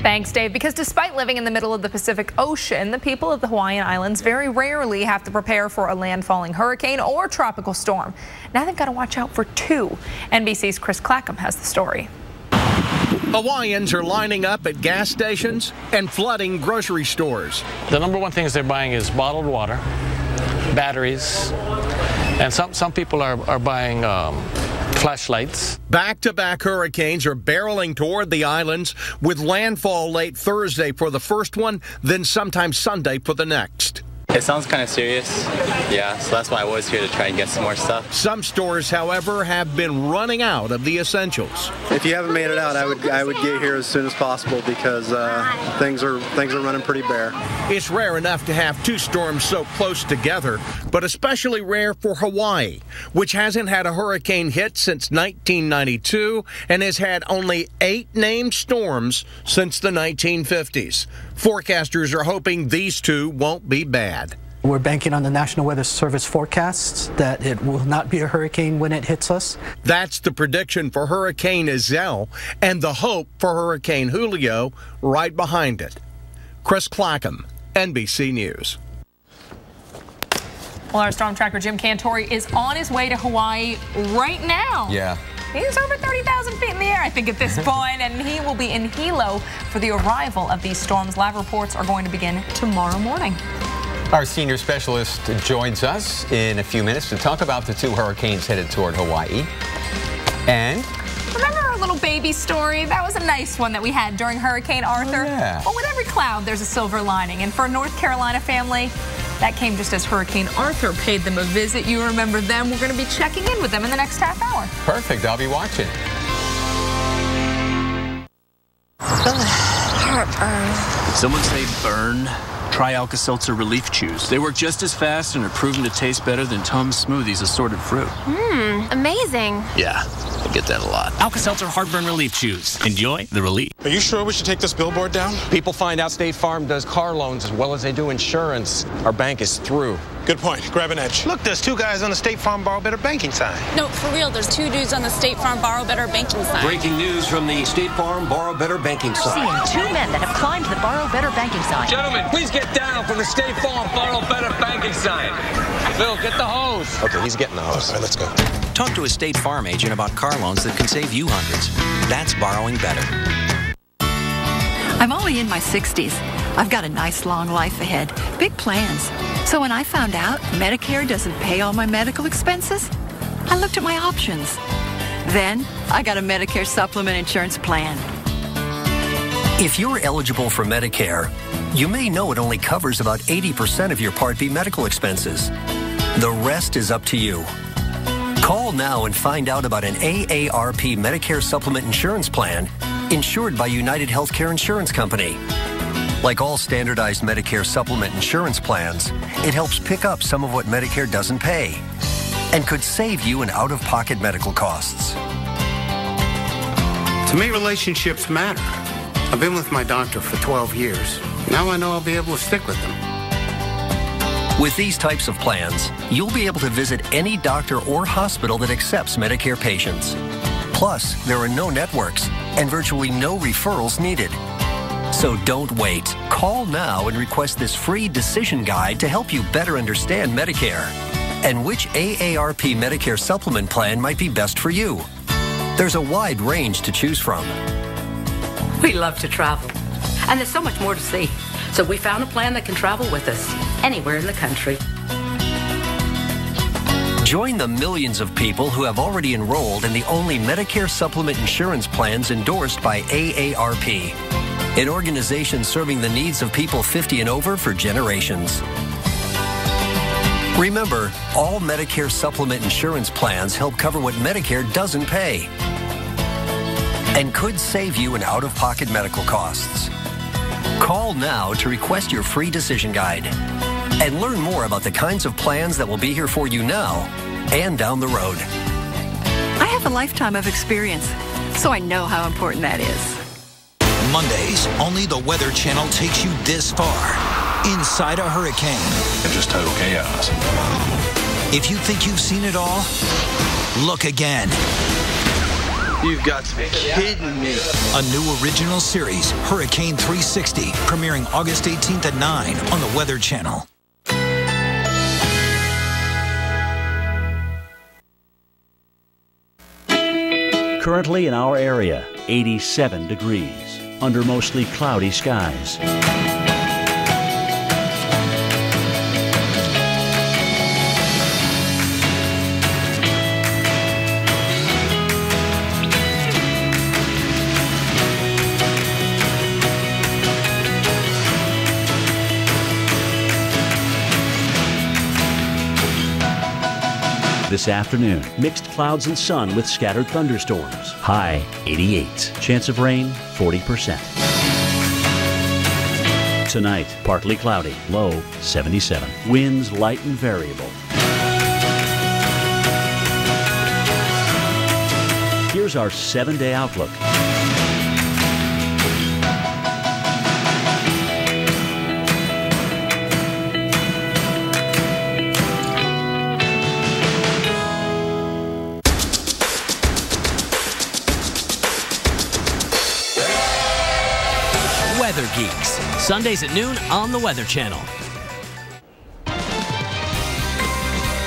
Thanks, Dave. Because despite living in the middle of the Pacific Ocean, the people of the Hawaiian Islands very rarely have to prepare for a landfalling hurricane or tropical storm. Now they've got to watch out for 2. NBC's Chris Clackham has the story. Hawaiians are lining up at gas stations and flooding grocery stores. The number one things they're buying is bottled water, batteries, and some people are buying flashlights. Back-to-back hurricanes are barreling toward the islands, with landfall late Thursday for the first one, then sometime Sunday for the next. It sounds kind of serious, yeah, so that's why I was here to try and get some more stuff. Some stores, however, have been running out of the essentials. If you haven't made it out, I would get here as soon as possible because things are running pretty bare. It's rare enough to have 2 storms so close together, but especially rare for Hawaii, which hasn't had a hurricane hit since 1992 and has had only 8 named storms since the 1950s. Forecasters are hoping these 2 won't be bad. We're banking on the National Weather Service forecasts that it will not be a hurricane when it hits us. That's the prediction for Hurricane Isel and the hope for Hurricane Julio right behind it. Chris Clackham, NBC News. Well, our storm tracker Jim Cantore is on his way to Hawaii right now. Yeah. He's over 30,000 feet in the air, I think, at this point, and he will be in Hilo for the arrival of these storms. Live reports are going to begin tomorrow morning. Our senior specialist joins us in a few minutes to talk about the 2 hurricanes headed toward Hawaii. And remember our little baby story? That was a nice one that we had during Hurricane Arthur. Oh, yeah. Well, with every cloud, there's a silver lining. And for a North Carolina family, that came just as Hurricane Arthur paid them a visit. You remember them. We're going to be checking in with them in the next half hour. Perfect. I'll be watching. Heartburn. Did someone say burn? Try Alka-Seltzer Relief Chews. They work just as fast and are proven to taste better than Tums Smoothies assorted fruit. Amazing. Yeah, I get that a lot. Alka-Seltzer Heartburn Relief Chews. Enjoy the relief. Are you sure we should take this billboard down? People find out State Farm does car loans as well as they do insurance. Our bank is through. Good point. Grab an edge. Look, there's 2 guys on the State Farm Borrow Better banking sign. No, for real, there's 2 dudes on the State Farm Borrow Better banking sign. Breaking news from the State Farm Borrow Better banking sign. Seeing 2 men that have climbed the Borrow Better banking sign. Gentlemen, please get down from the State Farm Borrow Better banking sign. Phil, get the hose. Okay, he's getting the hose. All right, let's go. Talk to a State Farm agent about car loans that can save you hundreds. That's borrowing better. only in my 60s. I've got a nice long life ahead, big plans. So when I found out Medicare doesn't pay all my medical expenses, I looked at my options. Then I got a Medicare supplement insurance plan. If you're eligible for Medicare, you may know it only covers about 80% of your Part B medical expenses. The rest is up to you. Call now and find out about an AARP Medicare Supplement Insurance Plan insured by United Healthcare Insurance Company. Like all standardized Medicare Supplement Insurance plans, it helps pick up some of what Medicare doesn't pay and could save you in out-of-pocket medical costs. To me, relationships matter. I've been with my doctor for 12 years. Now I know I'll be able to stick with them. With these types of plans, you'll be able to visit any doctor or hospital that accepts Medicare patients. Plus, there are no networks and virtually no referrals needed. So don't wait. Call now and request this free decision guide to help you better understand Medicare and which AARP Medicare supplement plan might be best for you. There's a wide range to choose from. We love to travel, and there's so much more to see. So we found a plan that can travel with us anywhere in the country. Join the millions of people who have already enrolled in the only Medicare supplement insurance plans endorsed by AARP, an organization serving the needs of people 50 and over for generations. Remember, all Medicare supplement insurance plans help cover what Medicare doesn't pay and could save you in out-of-pocket medical costs. Call now to request your free decision guide and learn more about the kinds of plans that will be here for you now and down the road. I have a lifetime of experience, so I know how important that is. Mondays, only the Weather Channel takes you this far, inside a hurricane. And just total chaos. If you think you've seen it all, look again. You've got to be kidding me. A new original series, Hurricane 360, premiering August 18th at 9 on the Weather Channel. Currently in our area, 87 degrees, under mostly cloudy skies. This afternoon, mixed clouds and sun with scattered thunderstorms. High 88. Chance of rain 40%. Tonight, partly cloudy. Low 77. Winds light and variable. Here's our 7-day outlook. Weather Geeks, Sundays at noon on the Weather Channel.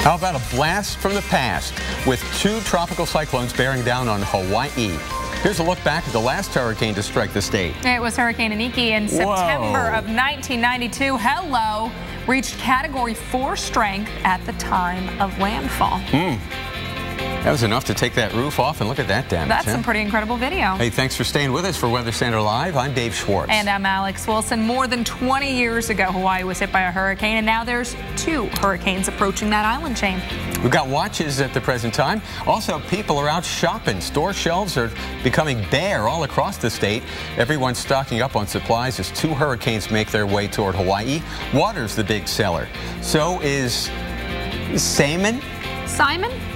How about a blast from the past with 2 tropical cyclones bearing down on Hawaii? Here's a look back at the last hurricane to strike the state. It was Hurricane Iniki in September of 1992. Hello, reached Category 4 strength at the time of landfall. That was enough to take that roof off, and look at that damage. That's some pretty incredible video. Hey, thanks for staying with us for Weather Center Live. I'm Dave Schwartz. And I'm Alex Wilson. More than 20 years ago, Hawaii was hit by a hurricane, and now there's 2 hurricanes approaching that island chain. We've got watches at the present time. Also, people are out shopping. Store shelves are becoming bare all across the state. Everyone's stocking up on supplies as 2 hurricanes make their way toward Hawaii. Water's the big seller. So is salmon.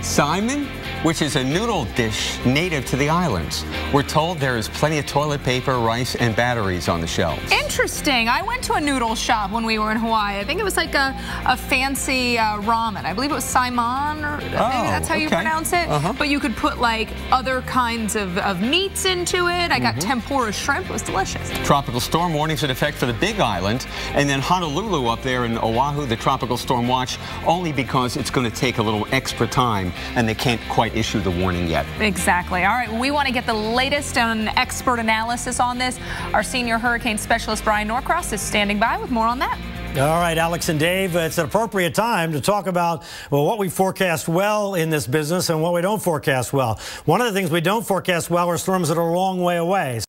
Simon, which is a noodle dish native to the islands. We're told there is plenty of toilet paper, rice, and batteries on the shelves. Interesting. I went to a noodle shop when we were in Hawaii. I think it was like a fancy ramen. I believe it was Simon, or maybe that's how you pronounce it. But you could put like other kinds of meats into it. I got tempura shrimp. It was delicious. Tropical storm warnings in effect for the Big Island. And then Honolulu up there in Oahu, the tropical storm watch, only because it's going to take a little extra time and they can't quite issue the warning yet. Exactly. All right, we want to get the latest on expert analysis on this. Our senior hurricane specialist, Brian Norcross, is standing by with more on that. All right, Alex and Dave, it's an appropriate time to talk about, well, what we forecast well in this business and what we don't forecast well. One of the things we don't forecast well are storms that are a long way away.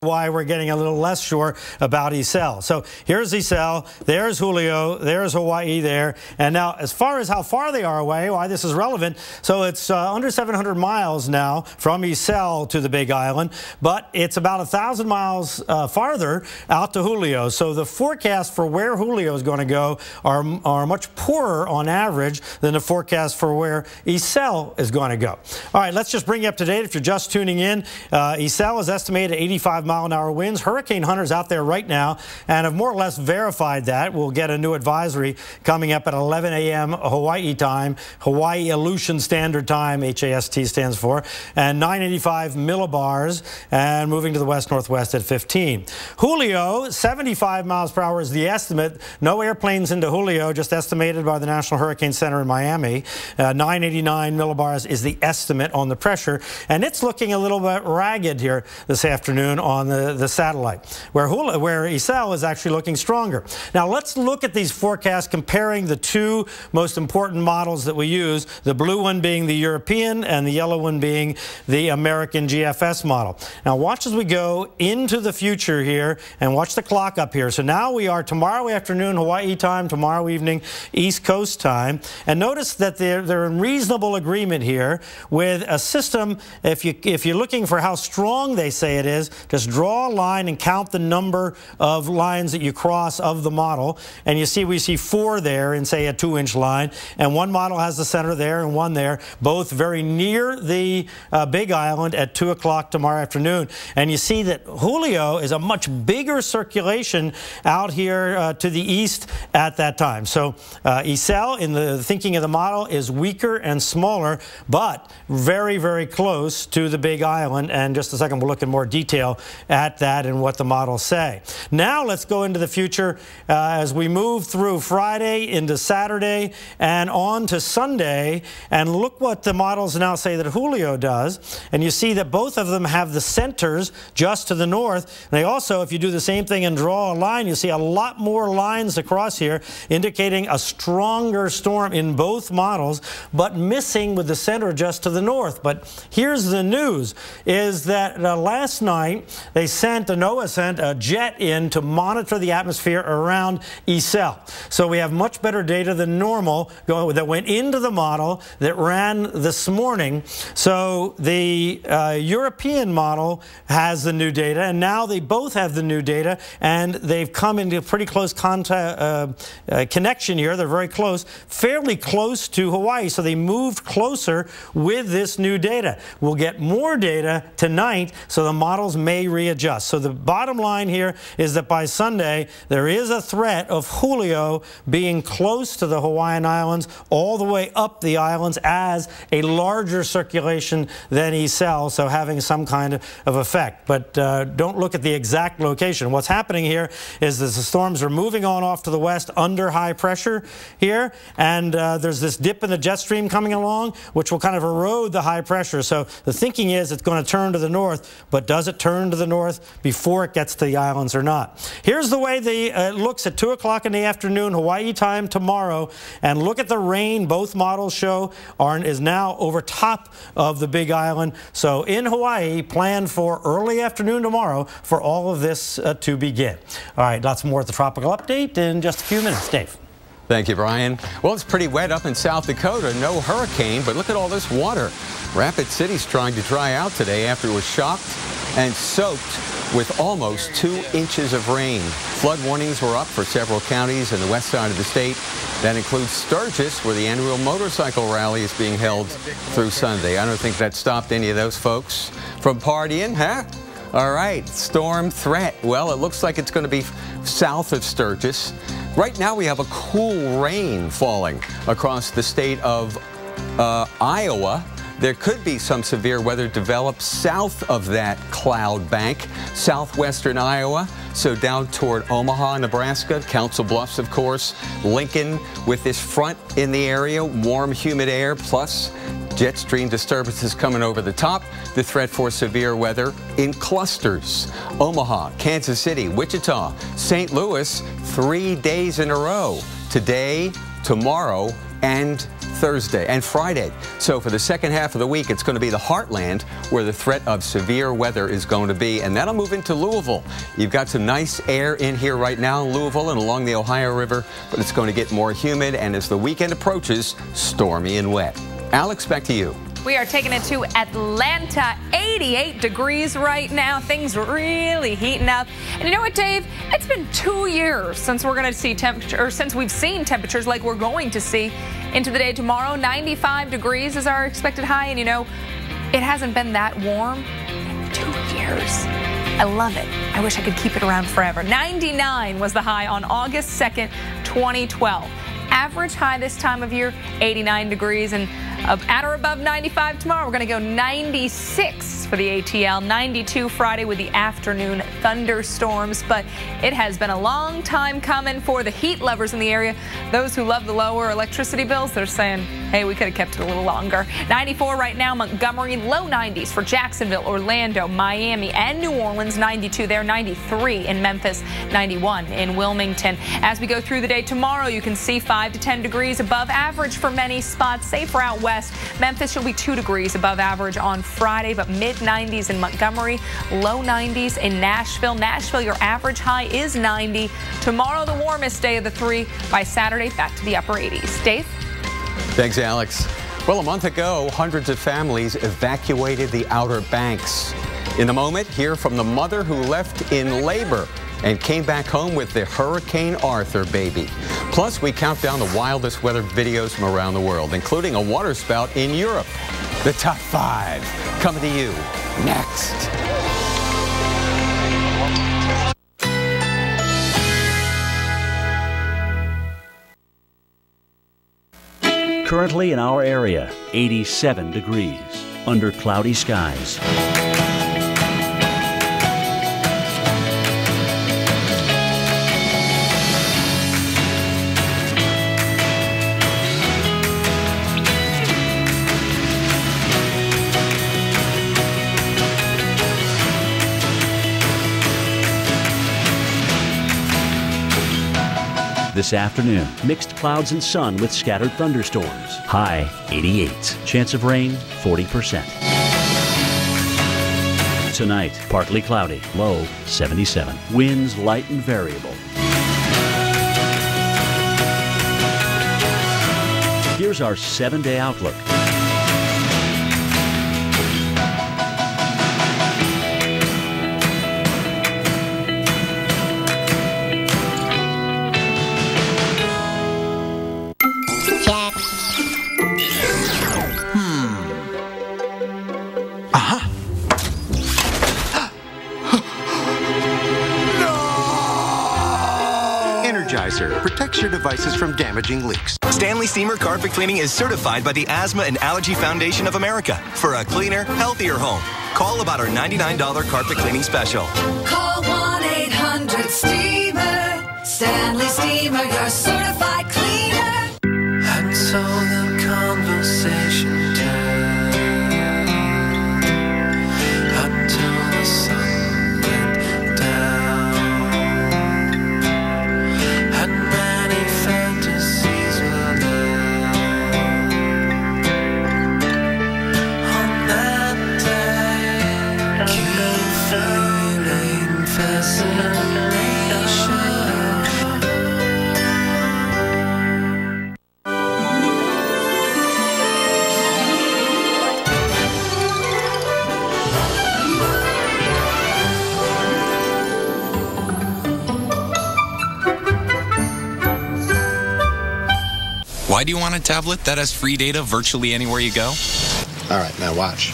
Why we're getting a little less sure about Iselle. So here's Iselle, there's Julio, there's Hawaii there. And now as far as how far they are away, why this is relevant, so it's under 700 miles now from Iselle to the Big Island, but it's about 1,000 miles farther out to Julio. So the forecast for where Julio is going to go are much poorer on average than the forecast for where Iselle is going to go. All right, let's just bring you up to date if you're just tuning in. Iselle is estimated at 85-mile-an-hour winds. Hurricane hunters out there right now and have more or less verified that. We'll get a new advisory coming up at 11 a.m. Hawaii time, Hawaii Aleutian Standard Time, HAST stands for, and 985 millibars, and moving to the west-northwest at 15. Julio, 75 miles per hour is the estimate. No airplanes into Julio, just estimated by the National Hurricane Center in Miami. 989 millibars is the estimate on the pressure, and it's looking a little bit ragged here this afternoon on the satellite, where Iselle is actually looking stronger. Now let's look at these forecasts comparing the two most important models that we use, the blue one being the European and the yellow one being the American GFS model. Now watch as we go into the future here and watch the clock up here. So now we are tomorrow afternoon Hawaii time, tomorrow evening East Coast time, and notice that they're in reasonable agreement here with a system. If you're looking for how strong they say it is, just draw a line and count the number of lines that you cross of the model. And you see we see 4 there in, say, a 2-inch line. And one model has the center there and one there, both very near the Big Island at 2 o'clock tomorrow afternoon. And you see that Julio is a much bigger circulation out here to the east at that time. So Iselle, in the thinking of the model, is weaker and smaller, but very, very close to the Big Island. And just a second, we'll look in more detail at that and what the models say. Now let's go into the future as we move through Friday into Saturday and on to Sunday, and look what the models now say that Julio does. And you see that both of them have the centers just to the north. They also, if you do the same thing and draw a line, you see a lot more lines across here indicating a stronger storm in both models, but missing with the center just to the north. But here's the news, is that last night NOAA sent a jet in to monitor the atmosphere around Iselle. So we have much better data than normal that went into the model that ran this morning. So the European model has the new data, and now they both have the new data, and they've come into a pretty close connection here. They're very close, fairly close to Hawaii, so they moved closer with this new data. We'll get more data tonight, so the models may readjust. So the bottom line here is that by Sunday, there is a threat of Julio being close to the Hawaiian Islands all the way up the islands as a larger circulation than Iselle, so having some kind of effect. But don't look at the exact location. What's happening here is that the storms are moving on off to the west under high pressure here, and there's this dip in the jet stream coming along, which will kind of erode the high pressure. So the thinking is it's going to turn to the north, but does it turn to the north before it gets to the islands or not? Here's the way it looks at 2 o'clock in the afternoon Hawaii time tomorrow, and look at the rain both models show is now over top of the Big Island. So in Hawaii, plan for early afternoon tomorrow for all of this to begin. All right, lots more at the Tropical Update in just a few minutes. Dave. Thank you, Brian. Well, it's pretty wet up in South Dakota. No hurricane, but look at all this water. Rapid City's trying to dry out today after it was shocked and soaked with almost 2 inches of rain. Flood warnings were up for several counties in the west side of the state. That includes Sturgis, where the annual motorcycle rally is being held through Sunday. I don't think that stopped any of those folks from partying, huh? All right, storm threat. Well, it looks like it's going to be south of Sturgis. Right now we have a cool rain falling across the state of Iowa. There could be some severe weather develop south of that cloud bank, southwestern Iowa, so down toward Omaha, Nebraska, Council Bluffs, of course, Lincoln, with this front in the area, warm, humid air, plus jet stream disturbances coming over the top, the threat for severe weather in clusters. Omaha, Kansas City, Wichita, St. Louis, 3 days in a row. Today, tomorrow, and Thursday and Friday. So for the second half of the week, it's going to be the heartland where the threat of severe weather is going to be, and that'll move into Louisville. You've got some nice air in here right now in Louisville and along the Ohio River, but it's going to get more humid, and as the weekend approaches, stormy and wet. Alex, back to you. We are taking it to Atlanta, 88 degrees right now. Things really heating up. And you know what, Dave? It's been 2 years since we're going to see temperature, or since we've seen temperatures like we're going to see into the day tomorrow. 95 degrees is our expected high, and you know, it hasn't been that warm in 2 years. I love it. I wish I could keep it around forever. 99 was the high on August 2nd, 2012. Average high this time of year, 89 degrees, and at or above 95 tomorrow. We're going to go 96 for the ATL, 92 Friday with the afternoon thunderstorms. But it has been a long time coming for the heat lovers in the area. Those who love the lower electricity bills, they're saying, hey, we could have kept it a little longer. 94 right now, Montgomery, low 90s for Jacksonville, Orlando, Miami, and New Orleans, 92 there, 93 in Memphis, 91 in Wilmington. As we go through the day tomorrow, you can see 5 to 10 degrees above average for many spots. Safer out west. Memphis will be 2 degrees above average on Friday, but mid-90s in Montgomery, low 90s in Nashville. Nashville, your average high is 90. Tomorrow, the warmest day of the 3. By Saturday, back to the upper 80s. Dave? Thanks, Alex. Well, a month ago, hundreds of families evacuated the Outer Banks. In a moment, hear from the mother who left in labor and came back home with the Hurricane Arthur baby. Plus, we count down the wildest weather videos from around the world, including a waterspout in Europe. The top 5 coming to you next. Currently in our area, 87 degrees under cloudy skies. This afternoon, mixed clouds and sun with scattered thunderstorms. High 88. Chance of rain 40%. Tonight, partly cloudy. Low 77. Winds light and variable. Here's our 7-day outlook. Protects your devices from damaging leaks. Stanley Steamer Carpet Cleaning is certified by the Asthma and Allergy Foundation of America for a cleaner, healthier home. Call about our $99 carpet cleaning special. Call 1-800-STEAMER. Stanley Steamer, your certified cleaner. And so the conversation turned until the sun went down. And many fantasies were there on that day. Keep feeling fascination. Why do you want a tablet that has free data virtually anywhere you go? All right, now watch.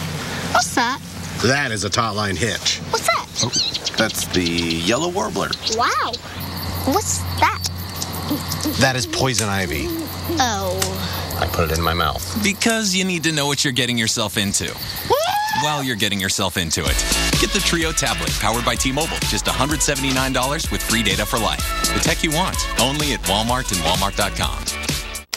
What's that? That is a taut-line hitch. What's that? Oh, that's the yellow warbler. Wow. What's that? That is poison ivy. Oh. I put it in my mouth. Because you need to know what you're getting yourself into. While you're getting yourself into it. Get the Trio tablet, powered by T-Mobile. Just $179 with free data for life. The tech you want, only at Walmart and Walmart.com.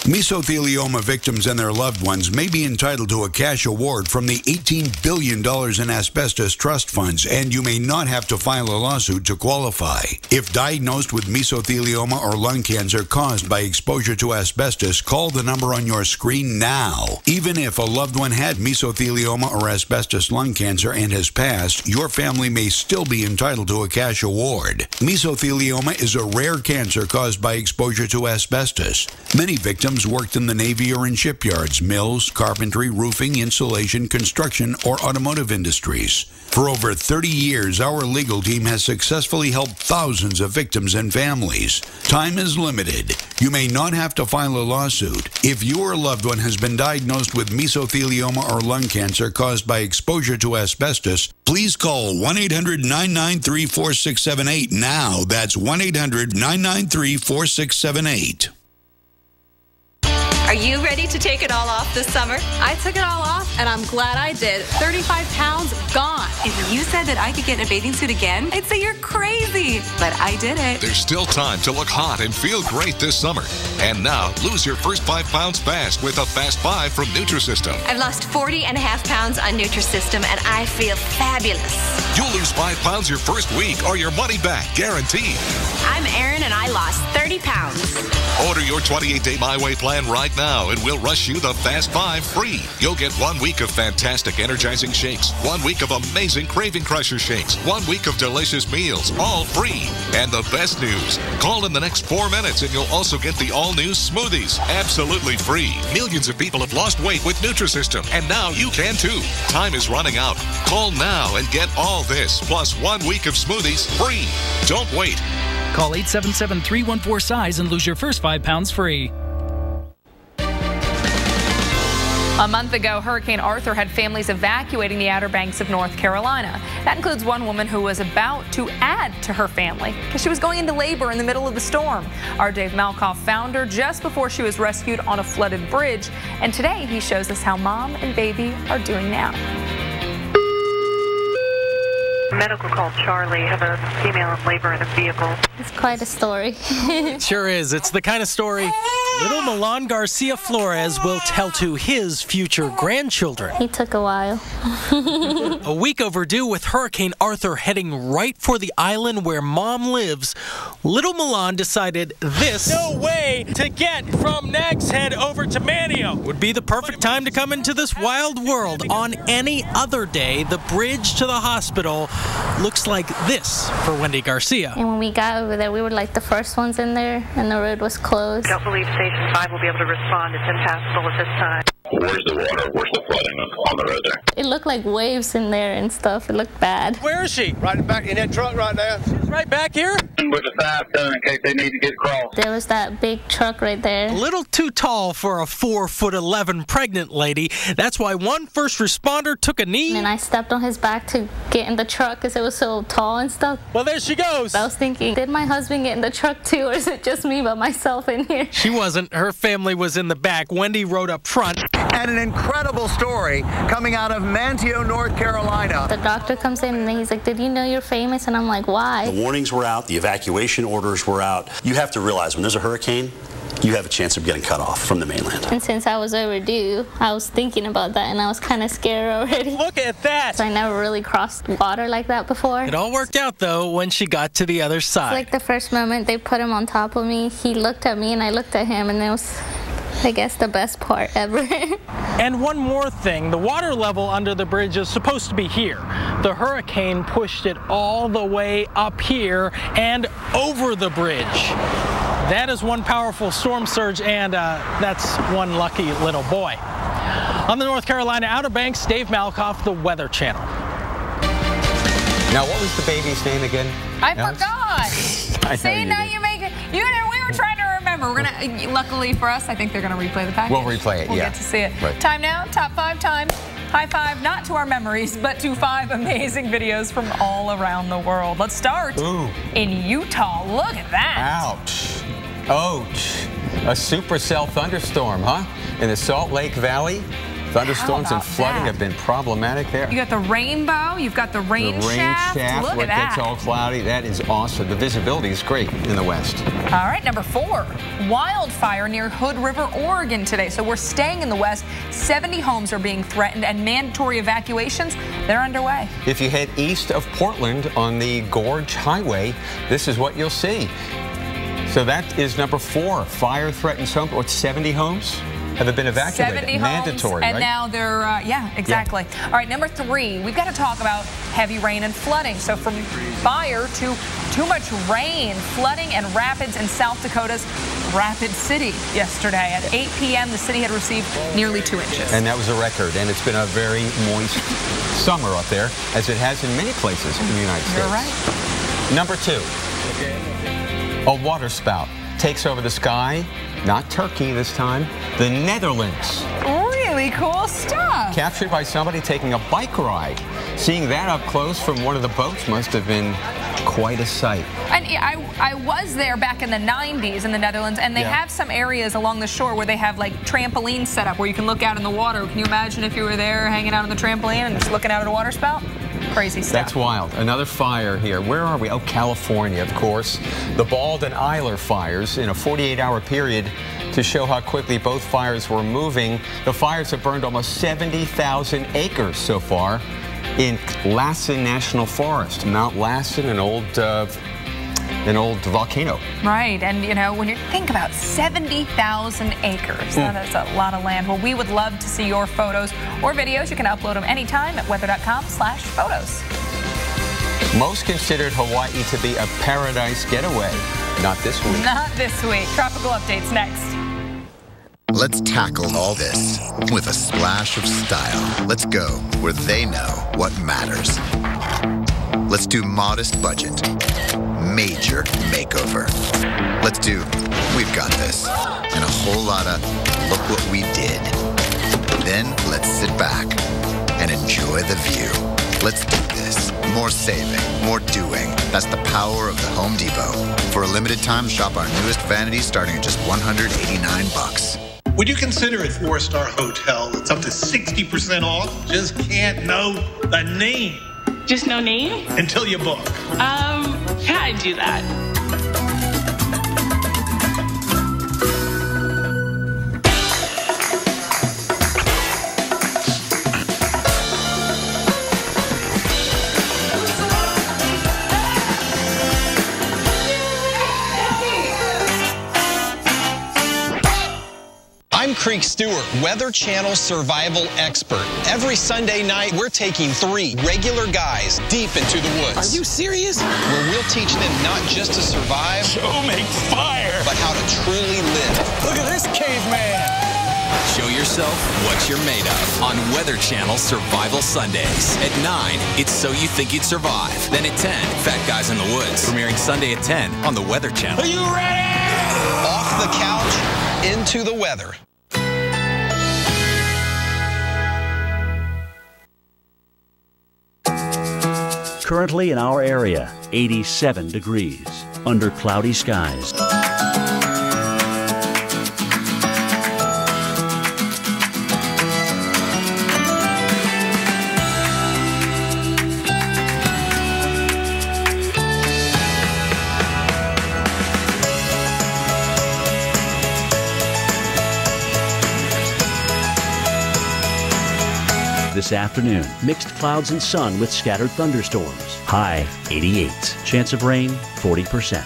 Mesothelioma victims and their loved ones may be entitled to a cash award from the $18 billion in asbestos trust funds, and you may not have to file a lawsuit to qualify. If diagnosed with mesothelioma or lung cancer caused by exposure to asbestos, call the number on your screen now. Even if a loved one had mesothelioma or asbestos lung cancer and has passed, your family may still be entitled to a cash award. Mesothelioma is a rare cancer caused by exposure to asbestos. Many victims worked in the Navy or in shipyards, mills, carpentry, roofing, insulation, construction, or automotive industries. For over 30 years, our legal team has successfully helped thousands of victims and families. Time is limited. You may not have to file a lawsuit. If your loved one has been diagnosed with mesothelioma or lung cancer caused by exposure to asbestos, please call 1-800-993-4678 now. That's 1-800-993-4678. Are you ready to take it all off this summer? I took it all off, and I'm glad I did. 35 pounds gone. If you said that I could get in a bathing suit again, I'd say you're crazy. But I did it. There's still time to look hot and feel great this summer. And now, lose your first 5 pounds fast with a Fast 5 from Nutrisystem. I've lost 40.5 pounds on Nutrisystem, and I feel fabulous. You'll lose 5 pounds your first week or your money back, guaranteed. I'm Erin, and I lost 30 pounds. Order your 28-day My Way plan right now, and we'll rush you the Fast 5 free. You'll get 1 week of fantastic energizing shakes, 1 week of amazing craving crusher shakes, 1 week of delicious meals, all free. And the best news, call in the next 4 minutes and you'll also get the all-new smoothies, absolutely free. Millions of people have lost weight with Nutrisystem, and now you can too. Time is running out. Call now and get all this, plus 1 week of smoothies free. Don't wait. Call 877-314-SIZE and lose your first 5 pounds free. A month ago, Hurricane Arthur had families evacuating the Outer Banks of North Carolina. That includes one woman who was about to add to her family because she was going into labor in the middle of the storm. Our Dave Malkoff found her just before she was rescued on a flooded bridge. And today he shows us how mom and baby are doing now. Medical call Charlie, have a female in labor in a vehicle. It's quite a story. It sure is. It's the kind of story little Milan Garcia Flores will tell to his future grandchildren. He took a while. A week overdue with Hurricane Arthur heading right for the island where mom lives, little Milan decided this no way to get from Nags Head over to Manio would be the perfect time to come into this wild world. On any other day, the bridge to the hospital looks like this for Wendy Garcia. And when we got over there, we were like the first ones in there, and the road was closed. I don't believe Station 5 will be able to respond. It's impassable at this time. Where's the water? Where's the flooding on the road there? It looked like waves in there and stuff. It looked bad. Where is she? Right back in that truck right there. She's right back here? With a 5-ton in case they need to get across. There was that big truck right there. A little too tall for a 4'11" pregnant lady. That's why one first responder took a knee. And I stepped on his back to get in the truck because it was so tall and stuff. Well, there she goes. I was thinking, did my husband get in the truck too, or is it just me by myself in here? She wasn't. Her family was in the back. Wendy rode up front. And an incredible story coming out of Manteo, North Carolina. The doctor comes in and he's like, did you know you're famous? And I'm like, why? The warnings were out. The evacuation orders were out. You have to realize when there's a hurricane, you have a chance of getting cut off from the mainland. And since I was overdue, I was thinking about that, and I was kind of scared already. Look at that! So I never really crossed water like that before. It all worked out, though, when she got to the other side. It's like the first moment they put him on top of me, he looked at me, and I looked at him, and it was, I guess, the best part ever. And one more thing, the water level under the bridge is supposed to be here. The hurricane pushed it all the way up here and over the bridge. That is one powerful storm surge, and that's one lucky little boy. On the North Carolina Outer Banks, Dave Malkoff, the Weather Channel. Now, what was the baby's name again? I forgot. See, now you make it. We were trying to remember. We're gonna. Luckily for us, I think they're gonna replay the package. We'll replay it. We'll get to see it. Right. Time now. Top 5 time. High five, not to our memories, but to 5 amazing videos from all around the world. Let's start in Utah. Look at that. Ouch. Ouch. A supercell thunderstorm, huh? In the Salt Lake Valley. Thunderstorms and flooding have been problematic there. You got the rainbow, you've got the rain shaft. Look where at that. It gets all cloudy. That is awesome. The visibility is great in the west. All right, number 4, wildfire near Hood River, Oregon today. So we're staying in the west. 70 homes are being threatened and mandatory evacuations, they're underway. If you head east of Portland on the Gorge Highway, this is what you'll see. So that is number 4. Fire threatens homes. What, 70 homes have been evacuated? 70 mandatory, homes, and right? now they're, yeah, exactly. Yeah. All right, number 3, we've got to talk about heavy rain and flooding. So from fire to too much rain, flooding and rapids in South Dakota's Rapid City yesterday. At 8 p.m., the city had received nearly 2 inches. And that was a record, and it's been a very moist summer up there, as it has in many places in the United States. You're right. Number 2, a water spout takes over the sky. Not Turkey this time, the Netherlands. Really cool stuff. Captured by somebody taking a bike ride. Seeing that up close from one of the boats must have been quite a sight. And I was there back in the 90s in the Netherlands, and they have some areas along the shore where they have like trampolines set up where you can look out in the water. Can you imagine if you were there hanging out on the trampoline and just looking out at a water spout? Crazy stuff. That's wild. Another fire here. Where are we? Oh, California, of course. The Bald and Eiler fires in a 48-hour period to show how quickly both fires were moving. The fires have burned almost 70,000 acres so far in Lassen National Forest. Mount Lassen, an old volcano. Right, and you know, when you think about 70,000 acres, that is a lot of land. Well, we would love to see your photos or videos. You can upload them anytime at weather.com/photos. Most considered Hawaii to be a paradise getaway. Not this week. Not this week. Tropical updates next. Let's tackle all this with a splash of style. Let's go where they know what matters. Let's do modest budget. Major makeover. Let's do we've got this. And a whole lot of look what we did. Then let's sit back and enjoy the view. Let's do this. More saving, more doing. That's the power of the Home Depot. For a limited time, shop our newest vanities starting at just $189. Would you consider a 4-star hotel that's up to 60% off? Just can't know the name. Just no name? Until you book. Yeah, I'd do that. I'm Creek Stewart, Weather Channel survival expert. Every Sunday night, we're taking 3 regular guys deep into the woods. Are you serious? Where we'll teach them not just to survive, make fire, but how to truly live. Look at this caveman. Show yourself what you're made of on Weather Channel Survival Sundays. At 9, it's So You Think You'd Survive. Then at 10, Fat Guys in the Woods. Premiering Sunday at 10 on the Weather Channel. Are you ready? Off the couch, into the weather. Currently in our area, 87 degrees, under cloudy skies. This afternoon, mixed clouds and sun with scattered thunderstorms. High 88. Chance of rain 40%.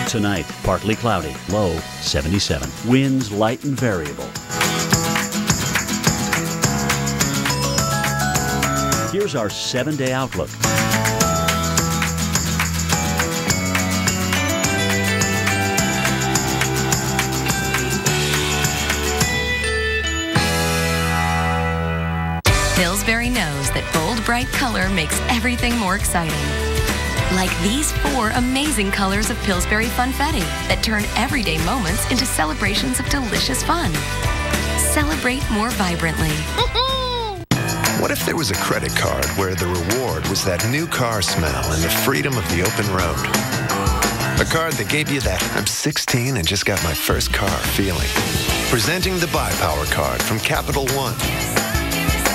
Tonight, partly cloudy. Low 77. Winds light and variable. Here's our 7-day outlook. Pillsbury knows that bold, bright color makes everything more exciting. Like these 4 amazing colors of Pillsbury Funfetti that turn everyday moments into celebrations of delicious fun. Celebrate more vibrantly. What if there was a credit card where the reward was that new car smell and the freedom of the open road? A card that gave you that I'm 16 and just got my first car feeling. Presenting the Buy Power card from Capital One.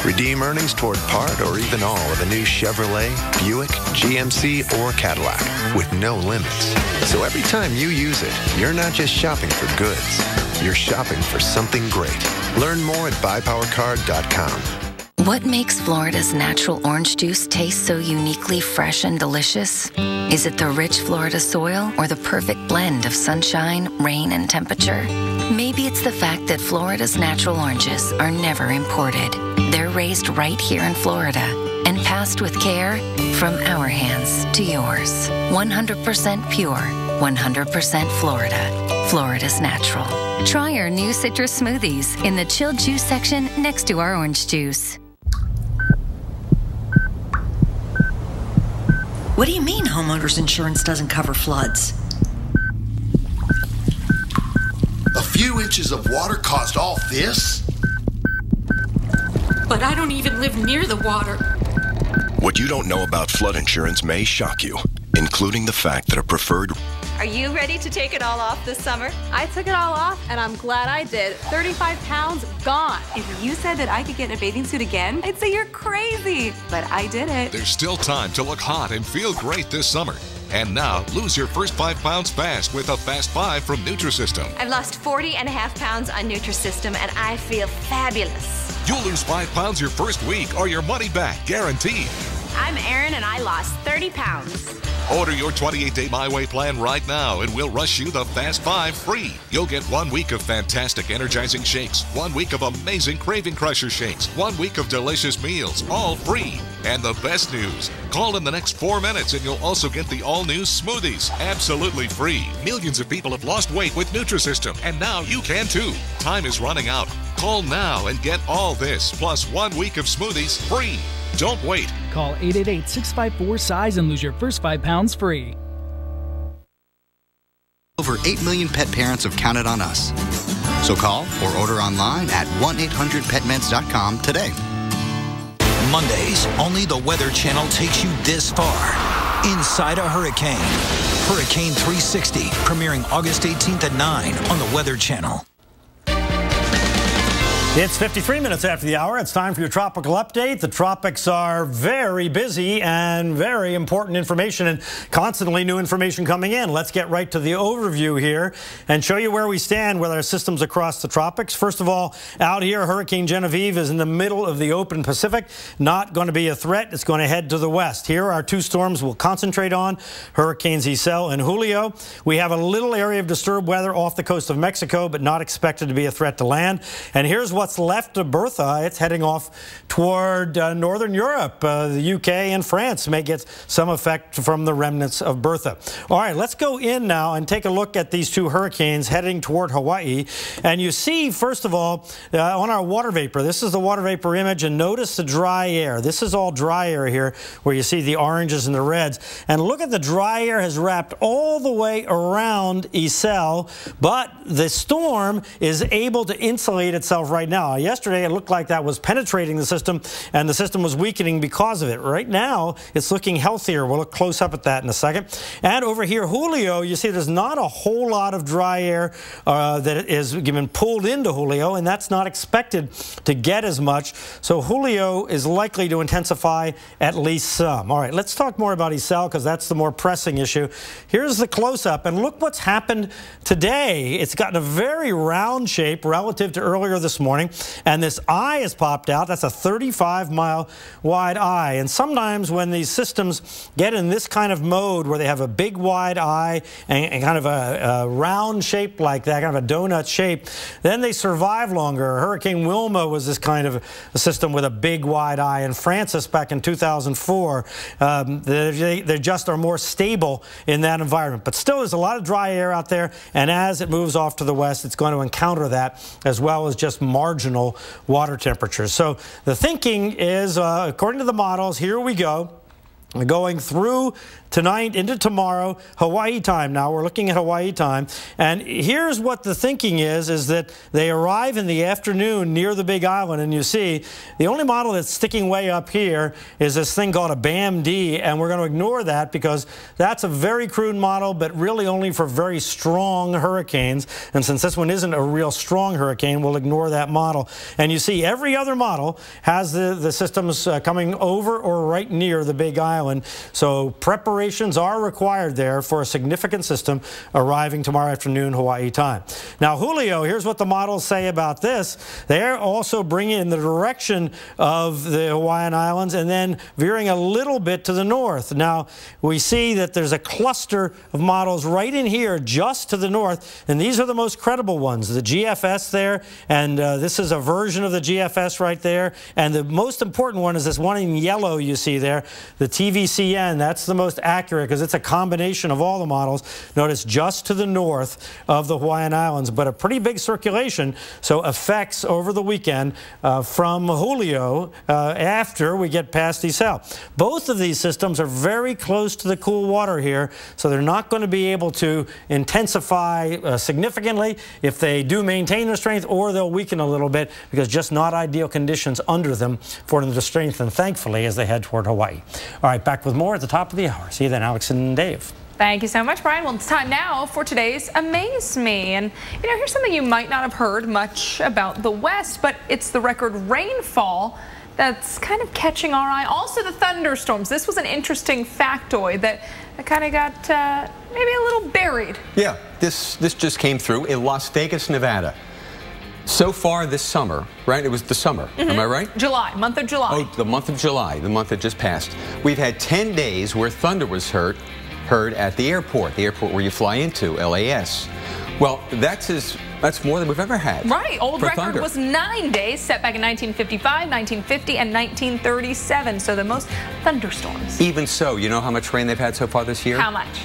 Redeem earnings toward part or even all of a new Chevrolet, Buick, GMC, or Cadillac with no limits. So every time you use it, you're not just shopping for goods. You're shopping for something great. Learn more at buypowercard.com. What makes Florida's natural orange juice taste so uniquely fresh and delicious? Is it the rich Florida soil or the perfect blend of sunshine, rain, and temperature? Maybe it's the fact that Florida's natural oranges are never imported. They're raised right here in Florida and passed with care from our hands to yours. 100% pure, 100% Florida. Florida's natural. Try our new citrus smoothies in the chilled juice section next to our orange juice. What do you mean homeowners insurance doesn't cover floods? A few inches of water caused all this? But I don't even live near the water. What you don't know about flood insurance may shock you, including the fact that a preferred... Are you ready to take it all off this summer? I took it all off, and I'm glad I did. 35 pounds gone. If you said that I could get in a bathing suit again, I'd say you're crazy. But I did it. There's still time to look hot and feel great this summer. And now, lose your first 5 pounds fast with a Fast 5 from Nutrisystem. I've lost 40.5 pounds on Nutrisystem, and I feel fabulous. You'll lose 5 pounds your first week or your money back, guaranteed. I'm Erin, and I lost 30 pounds. Order your 28-day My Way plan right now, and we'll rush you the Fast 5 free. You'll get 1 week of fantastic energizing shakes, 1 week of amazing craving crusher shakes, 1 week of delicious meals, all free. And the best news, call in the next 4 minutes and you'll also get the all-new smoothies, absolutely free. Millions of people have lost weight with Nutrisystem, and now you can too. Time is running out. Call now and get all this, plus 1 week of smoothies free. Don't wait. Call 888-654-SIZE and lose your first 5 pounds free. Over 8 million pet parents have counted on us. So call or order online at 1-800-PetMeds.com today. Mondays, only the Weather Channel takes you this far. Inside a hurricane. Hurricane 360, premiering August 18th at 9 on the Weather Channel. It's 53 minutes after the hour. It's time for your tropical update. The tropics are very busy and very important information and constantly new information coming in. Let's get right to the overview here and show you where we stand with our systems across the tropics. First of all, out here, Hurricane Genevieve is in the middle of the open Pacific. Not going to be a threat. It's going to head to the west. Here, our two storms we'll concentrate on, Hurricanes Isel and Julio. We have a little area of disturbed weather off the coast of Mexico, but not expected to be a threat to land. And here's what's left of Bertha. It's heading off toward northern Europe. The UK and France may get some effect from the remnants of Bertha. All right, let's go in now and take a look at these two hurricanes heading toward Hawaii. And you see, first of all, on our water vapor, this is the water vapor image, and notice the dry air. This is all dry air here, where you see the oranges and the reds. And look at the dry air has wrapped all the way around Isel, but the storm is able to insulate itself right now. Yesterday, it looked like that was penetrating the system, and the system was weakening because of it. Right now, it's looking healthier. We'll look close up at that in a second. And over here, Julio, you see there's not a whole lot of dry air that is been pulled into Julio, and that's not expected to get as much. So Julio is likely to intensify at least some. All right, let's talk more about Isel, because that's the more pressing issue. Here's the close-up, and look what's happened today. It's gotten a very round shape relative to earlier this morning. And this eye has popped out. That's a 35-mile wide eye. And sometimes when these systems get in this kind of mode where they have a big wide eye and kind of a round shape like that, kind of a donut shape, then they survive longer. Hurricane Wilma was this kind of a system with a big wide eye. And Francis back in 2004, they just are more stable in that environment. But still, there's a lot of dry air out there. And as it moves off to the west, it's going to encounter that, as well as just marginal water temperatures. So the thinking is, according to the models, here we go. Going through tonight into tomorrow, Hawaii time now. We're looking at Hawaii time. And here's what the thinking is that they arrive in the afternoon near the Big Island. And you see, the only model that's sticking way up here is this thing called a BAM-D. And we're going to ignore that because that's a very crude model, but really only for very strong hurricanes. And since this one isn't a real strong hurricane, we'll ignore that model. And you see, every other model has the systems coming over or right near the Big Island. So preparations are required there for a significant system arriving tomorrow afternoon Hawaii time. Now Julio, here's what the models say about this. They're also bringing in the direction of the Hawaiian Islands and then veering a little bit to the north. Now we see that there's a cluster of models right in here just to the north, and these are the most credible ones. The GFS there, and this is a version of the GFS right there, and the most important one is this one in yellow you see there, the TVCN. That's the most accurate because it's a combination of all the models. Notice just to the north of the Hawaiian Islands, but a pretty big circulation, so effects over the weekend from Julio after we get past Isel. Both of these systems are very close to the cool water here, so they're not going to be able to intensify significantly if they do maintain their strength, or they'll weaken a little bit because just not ideal conditions under them for them to strengthen, thankfully, as they head toward Hawaii. All right, back with more at the top of the hour. See you then, Alex and Dave. Thank you so much, Brian. Well, it's time now for today's Amaze Me. And, you know, here's something you might not have heard much about the West, but it's the record rainfall that's kind of catching our eye. Also, the thunderstorms. This was an interesting factoid that kind of got maybe a little buried. Yeah, this just came through in Las Vegas, Nevada. So far this summer, right? It was the summer, am I right? July, month of July. Oh, the month of July, the month that just passed. We've had 10 days where thunder was heard at the airport where you fly into, LAS. Well, that's more than we've ever had. Right, old record thunder. was 9 days, set back in 1955, 1950, and 1937, so the most thunderstorms. Even so, you know how much rain they've had so far this year? How much?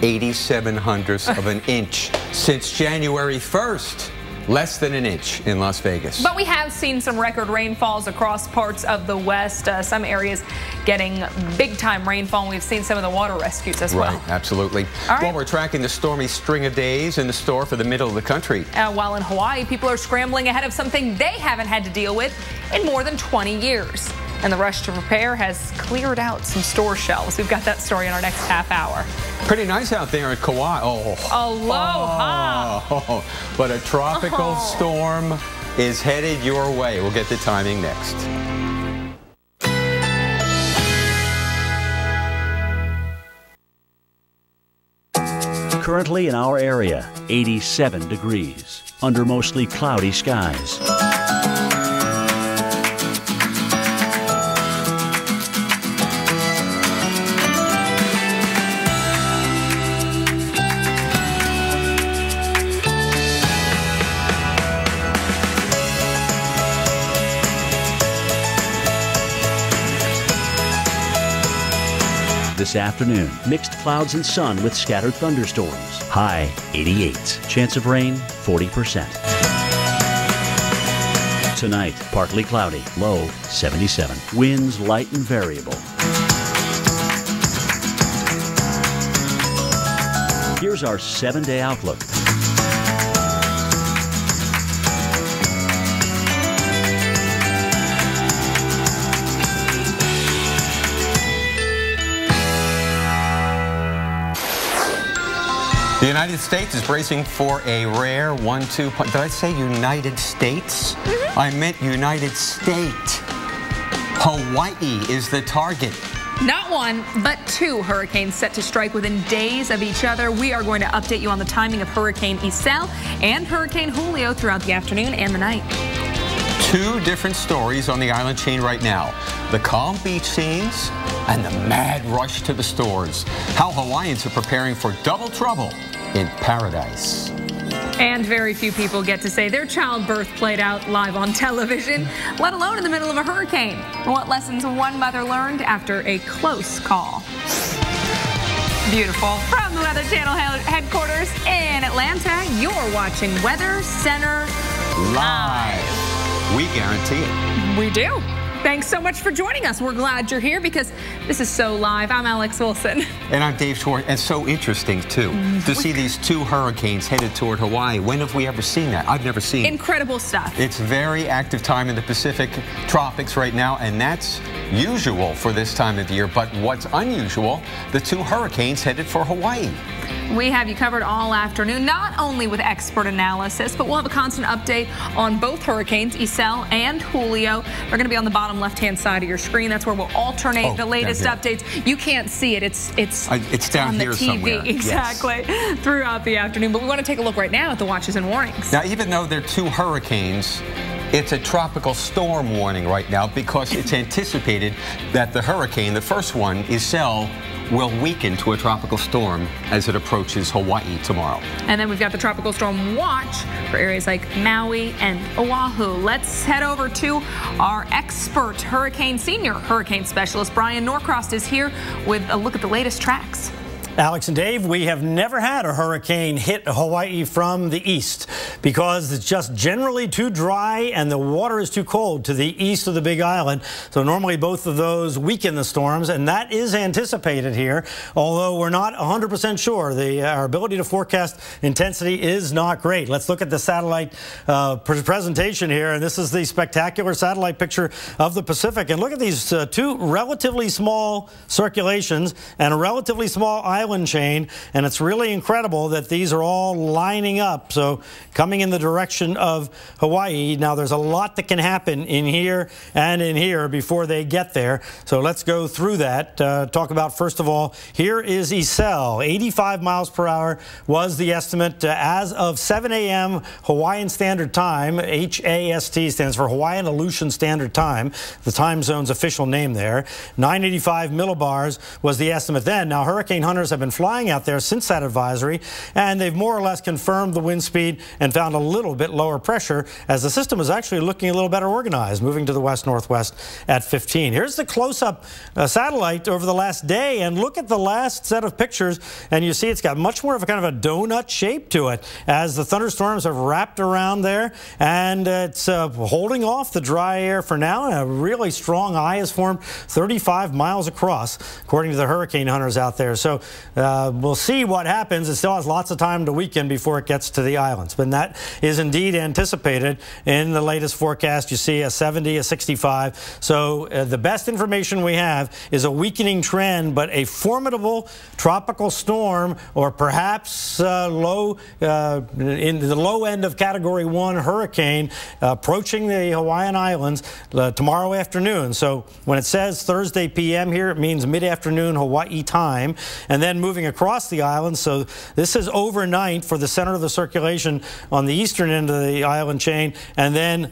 87/100 of an inch since January 1st. Less than an inch in Las Vegas. But we have seen some record rainfalls across parts of the West. Some areas getting big-time rainfall. We've seen some of the water rescues as well. Right, absolutely. Well, we're tracking the stormy string of days in the store for the middle of the country. While in Hawaii, people are scrambling ahead of something they haven't had to deal with in more than 20 years. And the rush to prepare has cleared out some store shelves. We've got that story in our next half hour. Pretty nice out there in Kauai. Oh. Aloha. Oh, but a tropical storm is headed your way. We'll get the timing next. Currently in our area, 87 degrees, under mostly cloudy skies. This afternoon, mixed clouds and sun with scattered thunderstorms. High 88. Chance of rain 40%. Tonight, partly cloudy. Low 77. Winds light and variable. Here's our 7-day outlook. The United States is bracing for a rare 1-2 punch. Did I say United States? I meant United State. Hawaii is the target. Not one, but 2 hurricanes set to strike within days of each other. We are going to update you on the timing of Hurricane Isel and Hurricane Julio throughout the afternoon and the night. 2 different stories on the island chain right now. The calm beach scenes and the mad rush to the stores. How Hawaiians are preparing for double trouble in paradise. And very few people get to say their childbirth played out live on television, let alone in the middle of a hurricane. What lessons one mother learned after a close call. Beautiful. From the Weather Channel headquarters in Atlanta, you're watching Weather Center Live. We guarantee it. We do. Thanks so much for joining us. We're glad you're here because this is so live. I'm Alex Wilson. And I'm Dave Schwartz. And so interesting, too, to see these two hurricanes headed toward Hawaii. When have we ever seen that? I've never seen it. Incredible stuff. It's very active time in the Pacific tropics right now, and that's usual for this time of the year. But what's unusual, the two hurricanes headed for Hawaii. We have you covered all afternoon, not only with expert analysis, but we'll have a constant update on both hurricanes, Isel and Julio. They're going to be on the bottom left-hand side of your screen. That's where we'll alternate the latest updates. You can't see it. It's down on here the TV, somewhere. exactly, throughout the afternoon. But we want to take a look right now at the watches and warnings. Now, even though they're two hurricanes, it's a tropical storm warning right now because it's anticipated that the hurricane, the first one, Isel, will weaken to a tropical storm as it approaches Hawaii tomorrow. And then we've got the tropical storm watch for areas like Maui and Oahu. Let's head over to our expert senior hurricane specialist, Brian Norcross, is here with a look at the latest tracks. Alex and Dave, we have never had a hurricane hit Hawaii from the east because it's just generally too dry and the water is too cold to the east of the Big Island. So normally both of those weaken the storms, and that is anticipated here, although we're not 100% sure. Our ability to forecast intensity is not great. Let's look at the satellite presentation here, and this is the spectacular satellite picture of the Pacific. And look at these two relatively small circulations and a relatively small island chain, and it's really incredible that these are all lining up, so coming in the direction of Hawaii. Now there's a lot that can happen in here and in here before they get there, so let's go through that. Talk about, first of all, here is Isel. 85 miles per hour was the estimate as of 7 a.m. Hawaiian Standard Time. HAST stands for Hawaiian Aleutian Standard Time, the time zone's official name there. 985 millibars was the estimate then. Now hurricane hunters have been flying out there since that advisory, and they've more or less confirmed the wind speed and found a little bit lower pressure as the system is actually looking a little better organized, moving to the west-northwest at 15. Here's the close-up satellite over the last day, and look at the last set of pictures, and you see it's got much more of a kind of a donut shape to it as the thunderstorms have wrapped around there, and it's holding off the dry air for now, and a really strong eye has formed 35 miles across, according to the hurricane hunters out there. So we'll see what happens. It still has lots of time to weaken before it gets to the islands. But that is indeed anticipated in the latest forecast. You see a 70, a 65. So the best information we have is a weakening trend, but a formidable tropical storm, or perhaps in the low end of Category 1 hurricane approaching the Hawaiian Islands tomorrow afternoon. So when it says Thursday p.m. here, it means mid-afternoon Hawaii time. And then moving across the island. So this is overnight for the center of the circulation on the eastern end of the island chain, and then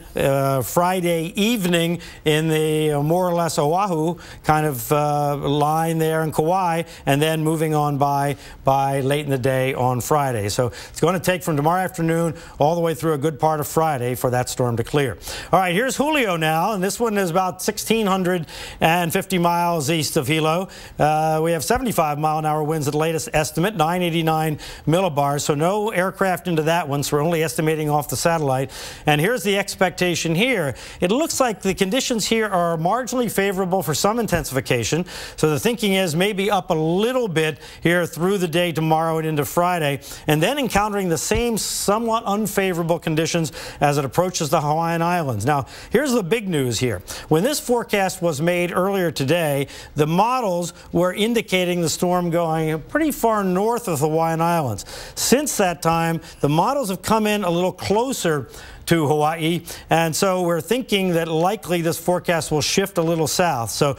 Friday evening in the more or less Oahu kind of line there in Kauai, and then moving on by late in the day on Friday. So it's going to take from tomorrow afternoon all the way through a good part of Friday for that storm to clear. All right, here's Julio now, and this one is about 1,650 miles east of Hilo. We have 75-mile-an-hour winds at the latest estimate, 989 millibars, so no aircraft into that one, so we're only estimating off the satellite. And here's the expectation here. It looks like the conditions here are marginally favorable for some intensification, so the thinking is maybe up a little bit here through the day tomorrow and into Friday, and then encountering the same somewhat unfavorable conditions as it approaches the Hawaiian Islands. Now, here's the big news here. When this forecast was made earlier today, the models were indicating the storm going pretty far north of the Hawaiian Islands. Since that time, the models have come in a little closer to Hawaii, and so we're thinking that likely this forecast will shift a little south. So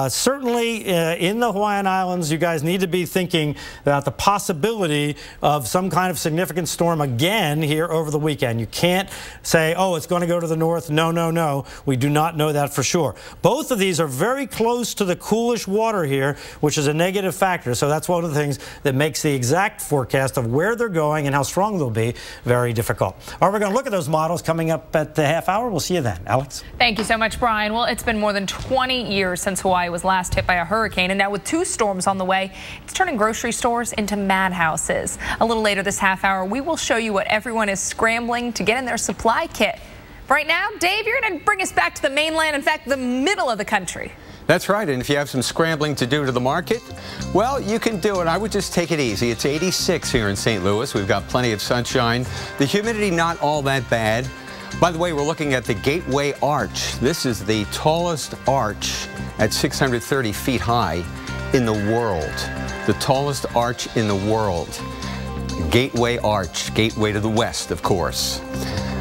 certainly in the Hawaiian Islands, you guys need to be thinking about the possibility of some kind of significant storm again here over the weekend. You can't say, oh, it's going to go to the north. No, no, no. We do not know that for sure. Both of these are very close to the coolish water here, which is a negative factor. So that's one of the things that makes the exact forecast of where they're going and how strong they'll be very difficult. All right, we're going to look at those models coming up at the half hour. We'll see you then. Alex? Thank you so much, Brian. Well, it's been more than 20 years since Hawaii was last hit by a hurricane, and now with two storms on the way, it's turning grocery stores into madhouses. A little later this half hour, we will show you what everyone is scrambling to get in their supply kit Right now, Dave, you're going to bring us back to the mainland, in fact, the middle of the country. That's right, and if you have some scrambling to do to the market, well, you can do it. I would just take it easy. It's 86 here in St. Louis. We've got plenty of sunshine. The humidity not all that bad. By the way, we're looking at the Gateway Arch. This is the tallest arch at 630 feet high in the world. The tallest arch in the world. Gateway Arch, gateway to the west, of course.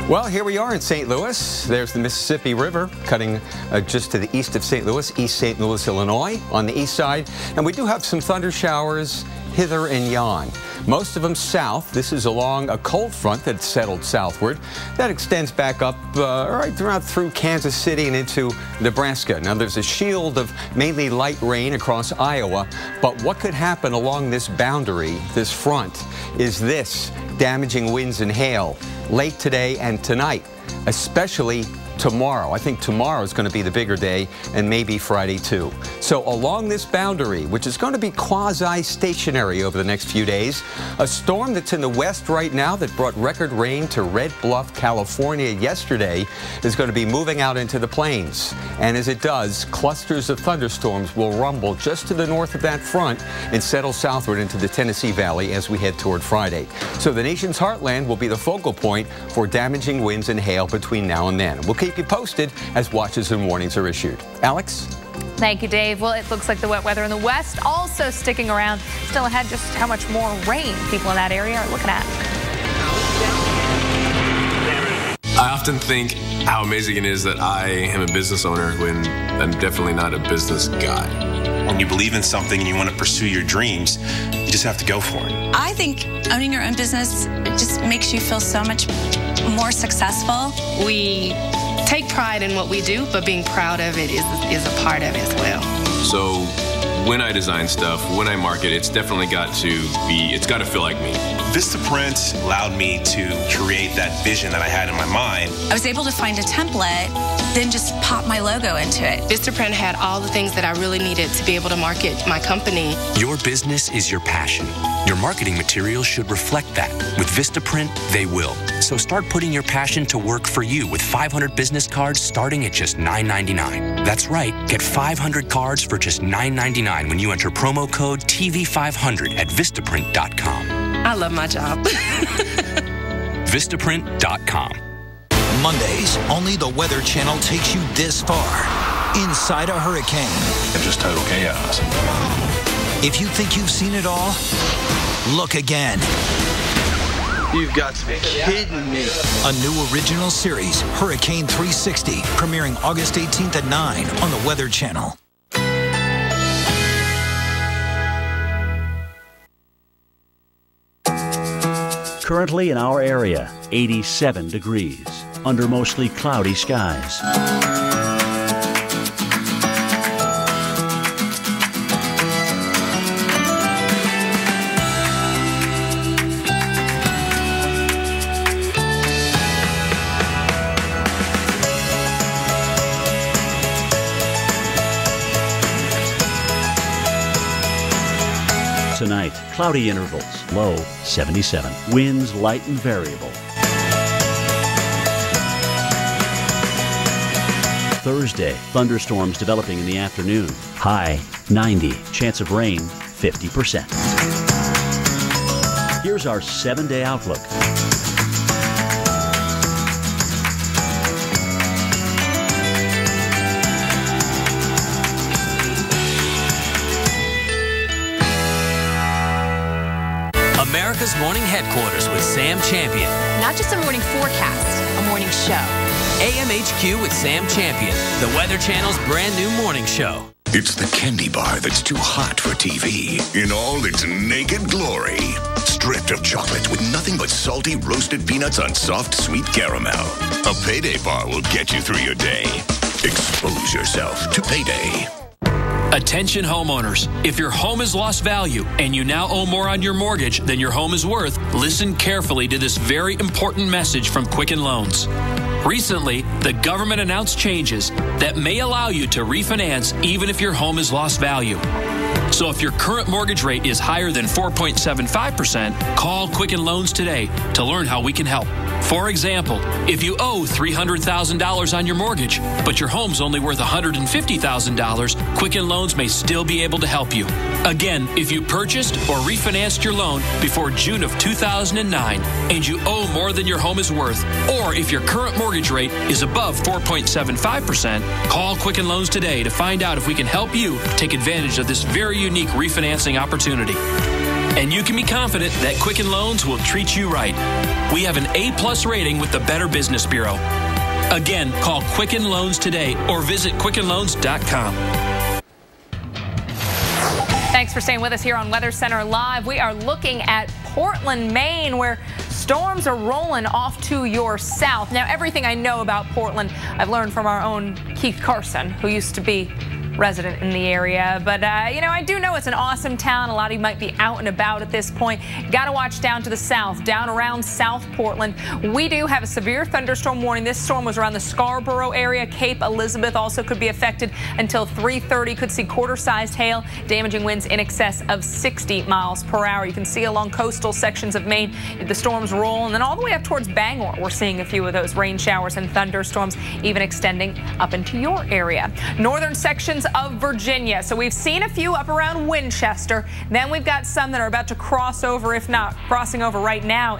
Well, here we are in St. Louis. There's the Mississippi River cutting just to the east of St. Louis, East St. Louis, Illinois, on the east side. And we do have some thunder showers hither and yon. Most of them south. This is along a cold front that settled southward. That extends back up right through Kansas City and into Nebraska. Now, there's a shield of mainly light rain across Iowa. But what could happen along this boundary, this front, is this: damaging winds and hail late today and tonight, especially tomorrow. I think tomorrow is going to be the bigger day, and maybe Friday too. So along this boundary, which is going to be quasi-stationary over the next few days, a storm that's in the west right now that brought record rain to Red Bluff, California yesterday is going to be moving out into the plains. And as it does, clusters of thunderstorms will rumble just to the north of that front and settle southward into the Tennessee Valley as we head toward Friday. So the nation's heartland will be the focal point for damaging winds and hail between now and then. We'll keep you posted as watches and warnings are issued. Alex? Thank you, Dave. Well, it looks like the wet weather in the west also sticking around. Still ahead, just how much more rain people in that area are looking at. I often think how amazing it is that I am a business owner when I'm definitely not a business guy. When you believe in something and you want to pursue your dreams, you just have to go for it. I think owning your own business just makes you feel so much more successful. We take pride in what we do, but being proud of it is a part of it as well. So when I design stuff, when I market, it's definitely got to feel like me. Vistaprint allowed me to create that vision that I had in my mind. I was able to find a template, then just pop my logo into it. Vistaprint had all the things that I really needed to be able to market my company. Your business is your passion. Your marketing materials should reflect that. With Vistaprint, they will. So start putting your passion to work for you with 500 business cards starting at just $9.99. That's right, get 500 cards for just $9.99 when you enter promo code TV500 at Vistaprint.com. I love my job. Vistaprint.com. Mondays, only the Weather Channel takes you this far. Inside a hurricane. It's just total chaos. If you think you've seen it all, look again. You've got to be kidding me. A new original series, Hurricane 360, premiering August 18th at 9 on the Weather Channel. Currently in our area, 87 degrees, under mostly cloudy skies. Tonight, cloudy intervals, low 77. Winds light and variable. Thursday, thunderstorms developing in the afternoon. High 90. Chance of rain 50%. Here's our 7-day outlook. America's Morning Headquarters with Sam Champion. Not just a morning forecast, a morning show. AMHQ with Sam Champion, the Weather Channel's brand new morning show. It's the candy bar that's too hot for TV in all its naked glory. Stripped of chocolate with nothing but salty roasted peanuts on soft, sweet caramel. A Payday bar will get you through your day. Expose yourself to Payday. Attention homeowners, if your home has lost value and you now owe more on your mortgage than your home is worth, listen carefully to this very important message from Quicken Loans. Recently, the government announced changes that may allow you to refinance even if your home has lost value. So if your current mortgage rate is higher than 4.75%, call Quicken Loans today to learn how we can help. For example, if you owe $300,000 on your mortgage, but your home's only worth $150,000, Quicken Loans may still be able to help you. Again, if you purchased or refinanced your loan before June of 2009 and you owe more than your home is worth, or if your current mortgage rate is above 4.75%, call Quicken Loans today to find out if we can help you take advantage of this very unique refinancing opportunity. And you can be confident that Quicken Loans will treat you right. We have an A+ rating with the Better Business Bureau. Again, call Quicken Loans today or visit QuickenLoans.com. Thanks for staying with us here on Weather Center Live. We are looking at Portland, Maine, where storms are rolling off to your south. Now, everything I know about Portland, I've learned from our own Keith Carson, who used to be resident in the area. But, you know, I do know it's an awesome town. A lot of you might be out and about at this point. Got to watch down to the south, down around South Portland. We do have a severe thunderstorm warning. This storm was around the Scarborough area. Cape Elizabeth also could be affected until 3:30. Could see quarter-sized hail, damaging winds in excess of 60 miles per hour. You can see along coastal sections of Maine, the storms roll. And then all the way up towards Bangor, we're seeing a few of those rain showers and thunderstorms, even extending up into your area. Northern sections of Virginia. So we've seen a few up around Winchester. Then we've got some that are about to cross over, if not crossing over right now.